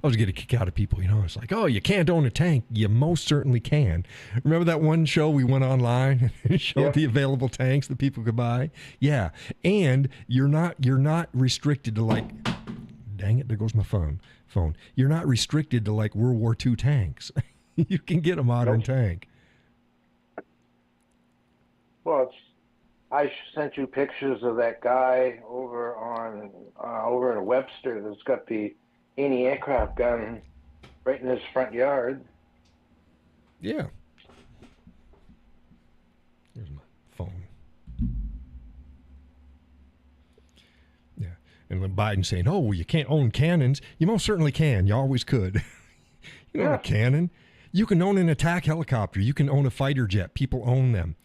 I was getting a kick out of people, it's like, oh, you can't own a tank. You most certainly can. Remember that one show we went online and showed the available tanks that people could buy? Yeah. And you're not restricted to like, dang it, there goes my phone. You're not restricted to like World War II tanks. You can get a modern tank. Well, I sent you pictures of that guy over in Webster that's got the anti-aircraft gun right in his front yard. Yeah. Here's my phone. Yeah. And when Biden's saying, oh, well, you can't own cannons, you most certainly can. You always could. You own a cannon. You can own an attack helicopter. You can own a fighter jet. People own them.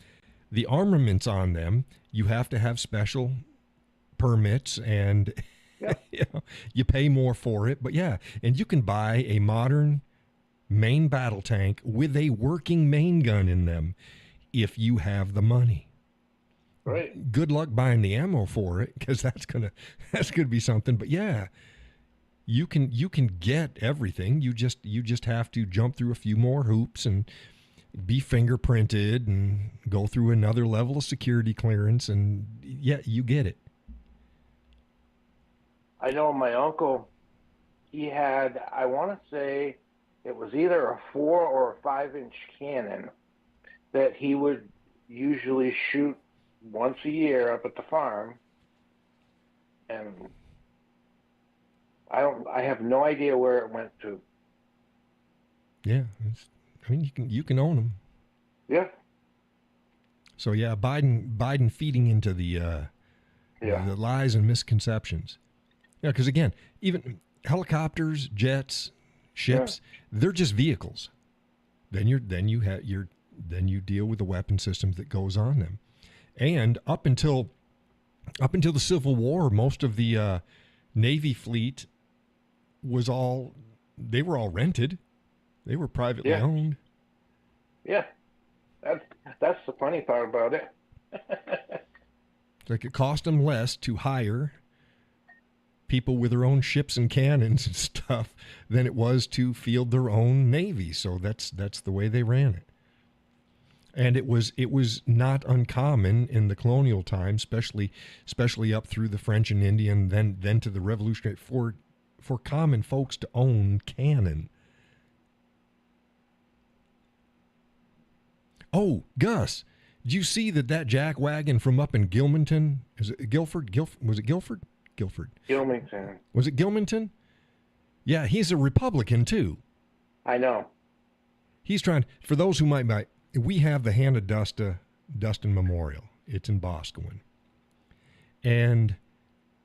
The armaments on them, you have to have special permits and you pay more for it. But yeah, and you can buy a modern main battle tank with a working main gun in them if you have the money. Right. Good luck buying the ammo for it, because that's gonna be something. But yeah, you can get everything. You just have to jump through a few more hoops and be fingerprinted and go through another level of security clearance, and yeah, you get it. I know my uncle, he had, I want to say it was either a 4 or a 5-inch cannon that he would usually shoot once a year up at the farm. And I have no idea where it went to. Yeah, I mean you can own them. Yeah. So yeah, Biden feeding into the lies and misconceptions. Yeah, because again, even helicopters, jets, ships, they're just vehicles. Then you deal with the weapon systems that goes on them. And up until the Civil War, most of the Navy fleet were all rented. They were privately owned. Yeah. That's the funny part about it. It's like it cost them less to hire people with their own ships and cannons and stuff than it was to field their own navy. So that's the way they ran it. And it was not uncommon in the colonial time, especially up through the French and Indian, then to the Revolutionary, for common folks to own cannon. Oh, Gus, did you see that jack wagon from up in Gilmanton? Is it Guilford? Was it Guilford? Guilford. Gilmanton. Was it Gilmanton? Yeah, he's a Republican too. I know. He's trying, for those who might, we have the Hannah Dustin Memorial. It's in Boscawen. And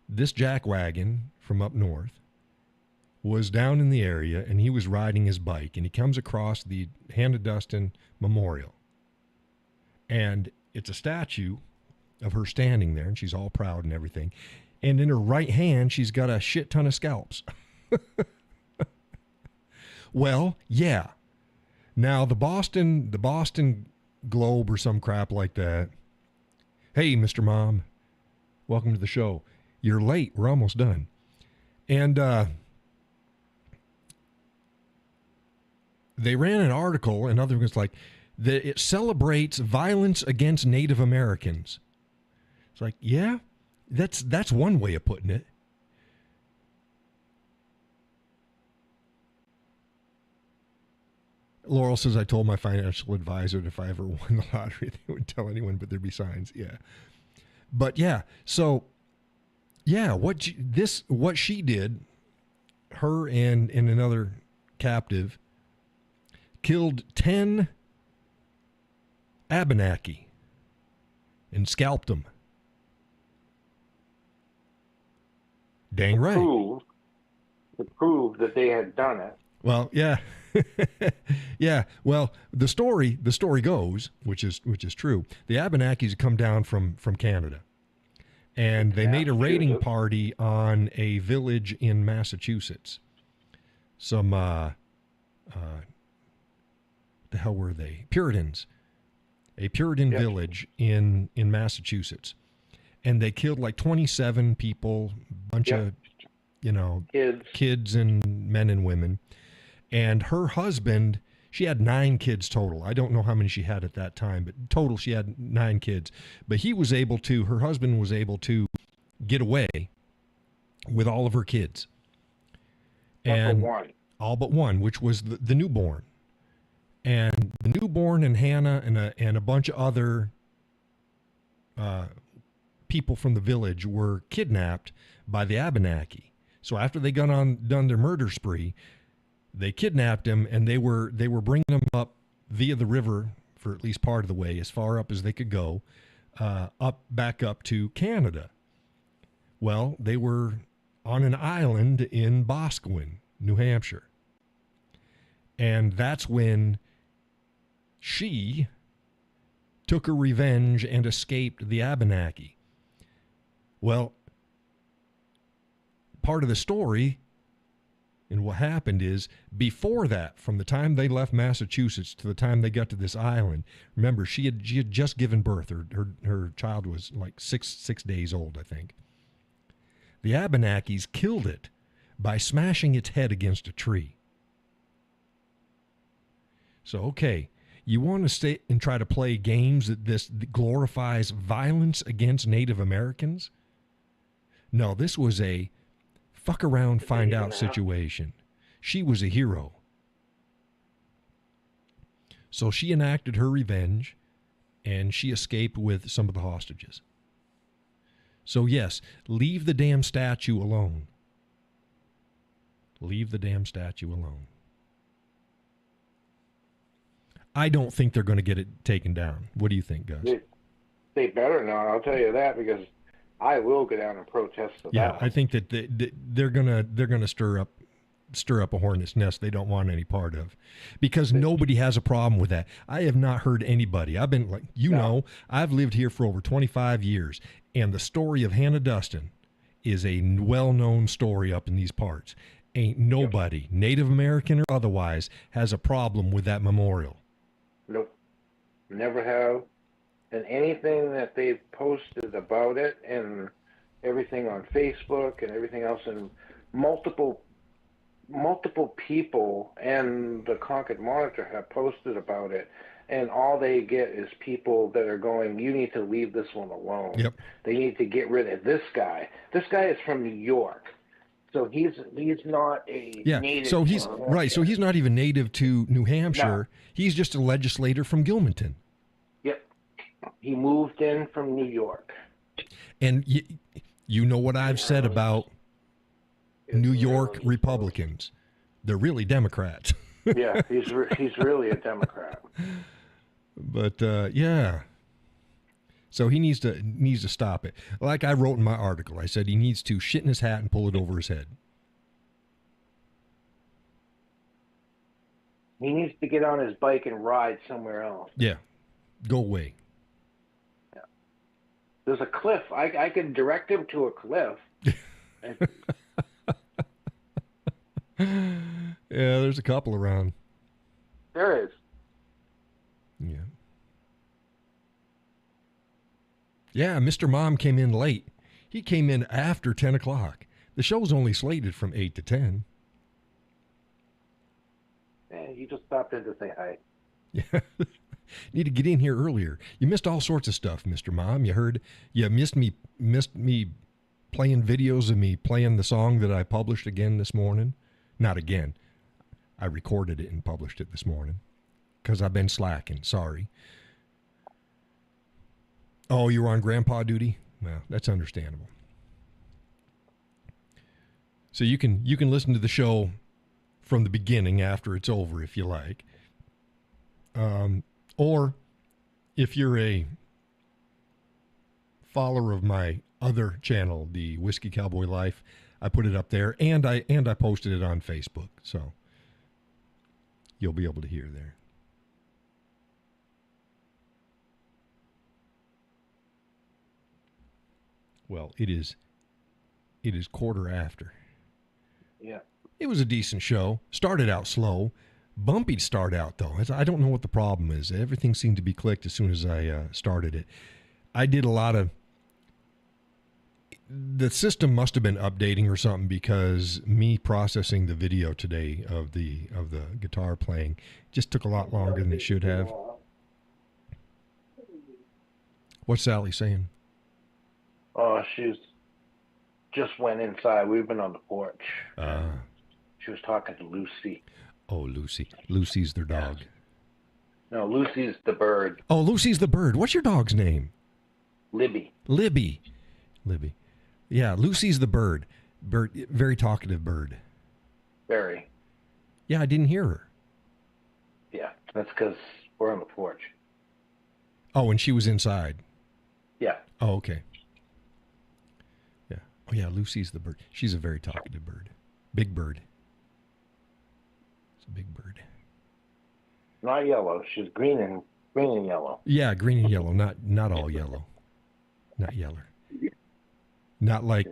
this jack wagon from up north was down in the area, and he was riding his bike, and he comes across the Hannah Dustin Memorial. And it's a statue of her standing there, and she's all proud and everything. And in her right hand, she's got a shit ton of scalps. Well, yeah. Now, the Boston Globe or some crap like that. Hey, Mr. Mom, welcome to the show. You're late. We're almost done. And they ran an article, and other things like that it celebrates violence against Native Americans. It's like, yeah, that's one way of putting it. Laurel says, I told my financial advisor that if I ever won the lottery, they wouldn't tell anyone, but there'd be signs. Yeah. But yeah, so yeah, what she did, her and another captive, killed 10 Abenaki and scalped them. Dang right. To prove that they had done it. Well, yeah. Yeah. Well, the story goes, which is true. The Abenakis come down from Canada, and they made a raiding party on a village in Massachusetts. Some the hell were they? Puritans. A Puritan village in Massachusetts. And they killed like 27 people, bunch of, kids and men and women. And her husband, she had 9 kids total. I don't know how many she had at that time, but total she had 9 kids. But her husband was able to get away with all of her kids. And all but one, which was the newborn. And the newborn and Hannah and a bunch of other people from the village were kidnapped by the Abenaki. So after they done their murder spree, they kidnapped him, and they were bringing him up via the river for at least part of the way, as far up as they could go, back up to Canada. Well, they were on an island in Boscawen, New Hampshire. And that's when she took her revenge and escaped the Abenaki. Well, part of the story and what happened is, before that, from the time they left Massachusetts to the time they got to this island, remember, she had just given birth. Her child was like six days old, I think. The Abenakis killed it by smashing its head against a tree. So, okay, you want to stay and try to play games that glorifies violence against Native Americans? No, this was a fuck around, find out situation. She was a hero. So she enacted her revenge, and she escaped with some of the hostages. So yes, leave the damn statue alone. Leave the damn statue alone. I don't think they're going to get it taken down. What do you think, Gus? They better not. I'll tell you that, because I will go down and protest for Yeah, that. I think that they're gonna stir up a hornet's nest they don't want any part of, because nobody has a problem with that. I have not heard anybody. I've been like, know, I've lived here for over 25 years, and the story of Hannah Dustin is a well-known story up in these parts. Ain't nobody, Native American or otherwise, has a problem with that memorial. Nope. Never have. And anything that they've posted about it and everything on Facebook and everything else, and multiple people and the Concord Monitor have posted about it, and all they get is people that are going, you need to leave this one alone. Yep. They need to get rid of this guy. This guy is from New York. So he's not a native. So he's right. So he's not even native to New Hampshire. No. He's just a legislator from Gilmanton. Yep. He moved in from New York. And you know what I've said about New York Republicans? They're really Democrats. Yeah, he's really a Democrat. But yeah. So he needs to stop it. Like I wrote in my article, I said he needs to shit in his hat and pull it over his head. He needs to get on his bike and ride somewhere else. Yeah. Go away. Yeah. There's a cliff. I can direct him to a cliff. Yeah, there's a couple around. There is. Yeah. Yeah, Mr. Mom came in late. He came in after 10 o'clock. The show's only slated from 8 to 10. Man, you just stopped in to say hi. Yeah. Need to get in here earlier. You missed all sorts of stuff, Mr. Mom. You missed me playing videos of me playing the song that I published again this morning. Not again. I recorded it and published it this morning because I've been slacking. Sorry. Oh, you were on grandpa duty? Well, that's understandable. So you can listen to the show from the beginning after it's over if you like. Or if you're a follower of my other channel, the Whiskey Cowboy Life, I put it up there, and I posted it on Facebook, so you'll be able to hear there. Well, it is quarter after. Yeah. It was a decent show. Started out slow. Bumpy to start out, though. I don't know what the problem is. Everything seemed to be clicked as soon as I started it. I did a lot of... The system must have been updating or something, because me processing the video today of the guitar playing just took a lot longer than it should have. What's Sally saying? Oh, she's just went inside. We've been on the porch. She was talking to Lucy. Oh, Lucy. Lucy's their dog. Yes. No, Lucy's the bird. Oh, Lucy's the bird. What's your dog's name? Libby. Libby. Yeah, Lucy's the bird. Very talkative bird. Very. Yeah, I didn't hear her. Yeah, that's because we're on the porch. Oh, and she was inside. Yeah. Oh, okay. Yeah. Oh, yeah, Lucy's the bird. She's a very talkative bird. Big bird. It's a big bird. Not yellow. She's green and yellow. Yeah, green and yellow. Not all yellow. Not yeller. Not like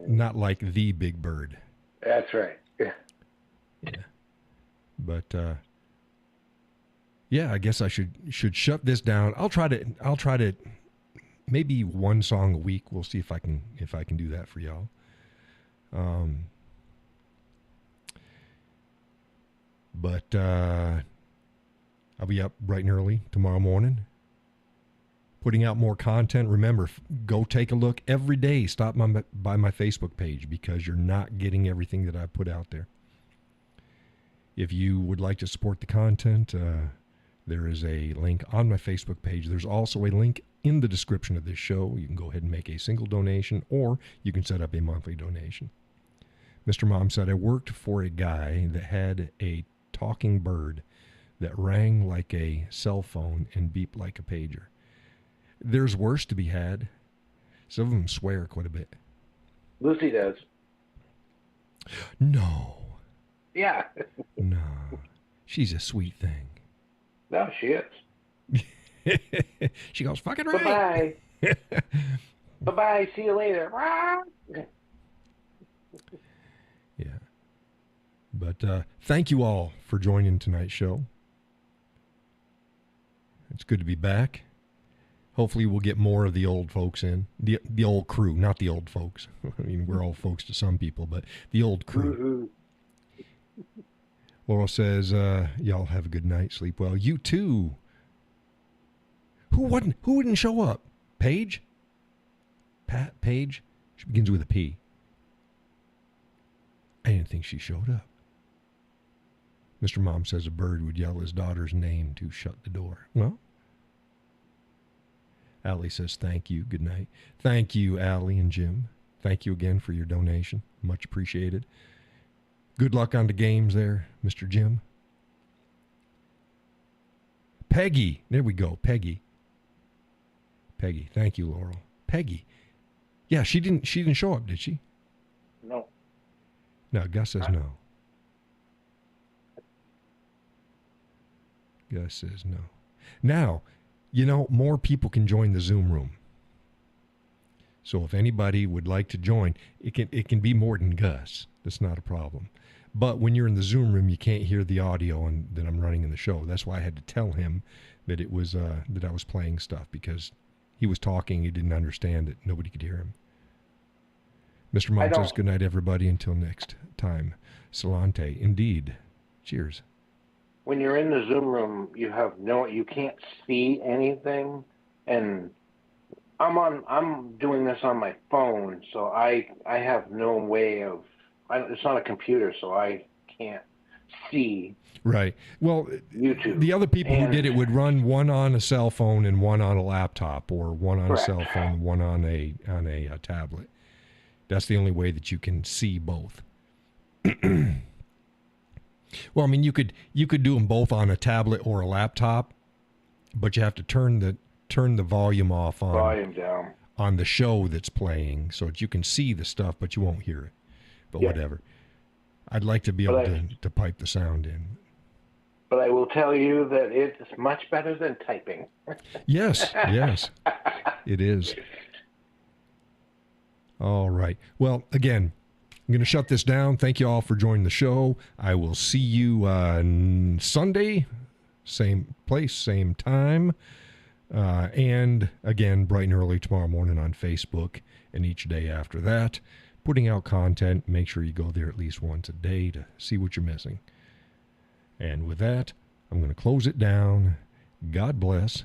the big bird. That's right. Yeah. Yeah. But yeah, I guess I should shut this down. I'll try to maybe one song a week. We'll see if I can do that for y'all. But I'll be up bright and early tomorrow morning, putting out more content. Remember, go take a look every day. Stop by my Facebook page because you're not getting everything that I put out there. If you would like to support the content, there is a link on my Facebook page. There's also a link in the description of this show. You can go ahead and make a single donation, or you can set up a monthly donation. Mr. Mom said, I worked for a guy that had a talking bird that rang like a cell phone and beeped like a pager. There's worse to be had. Some of them swear quite a bit. Lucy does. No. Yeah. No. She's a sweet thing. No, she is. She goes, fucking right. Bye-bye. Bye-bye. See you later. Yeah. But thank you all for joining tonight's show. It's good to be back. Hopefully we'll get more of the old folks in. The old crew, not the old folks. I mean, we're all folks to some people, but the old crew. Laurel says, y'all have a good night. Sleep well. You too. Who wouldn't show up? Paige? Paige? She begins with a P. I didn't think she showed up. Mr. Mom says a bird would yell his daughter's name to shut the door. Well, Allie says thank you. Good night. Thank you, Allie and Jim. Thank you again for your donation. Much appreciated. Good luck on the games there, Mr. Jim. Peggy. There we go. Peggy. Thank you, Laurel. Peggy. Yeah, she didn't show up, did she? No. No, Gus says no. Gus says no. Now, more people can join the Zoom room. So if anybody would like to join, it can be more than Gus. That's not a problem. But when you're in the Zoom room, you can't hear the audio that I'm running in the show. That's why I had to tell him that it was that I was playing stuff, because he was talking. He didn't understand it. Nobody could hear him. Mr. Mom says, good night, everybody. Until next time. Salante. Indeed. Cheers. When you're in the Zoom room, you can't see anything, and I'm doing this on my phone, so I have no way of. It's not a computer, so I can't see. Right. Well, YouTube. The other people who did it would run one on a cell phone and one on a laptop, or one on a cell phone, one on a tablet. That's the only way that you can see both. Well, I mean, you could do them both on a tablet or a laptop, but you have to turn the volume off down on the show that's playing, so that you can see the stuff, but you won't hear it. But whatever. I'd like to be able to pipe the sound in. But I will tell you that it's much better than typing. Yes, it is. All right. Well, again, I'm going to shut this down. Thank you all for joining the show. I will see you Sunday, same place, same time. And again, bright and early tomorrow morning on Facebook, and each day after that. Putting out content. Make sure you go there at least once a day to see what you're missing. And with that, I'm going to close it down. God bless,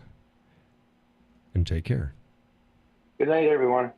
and take care. Good night, everyone.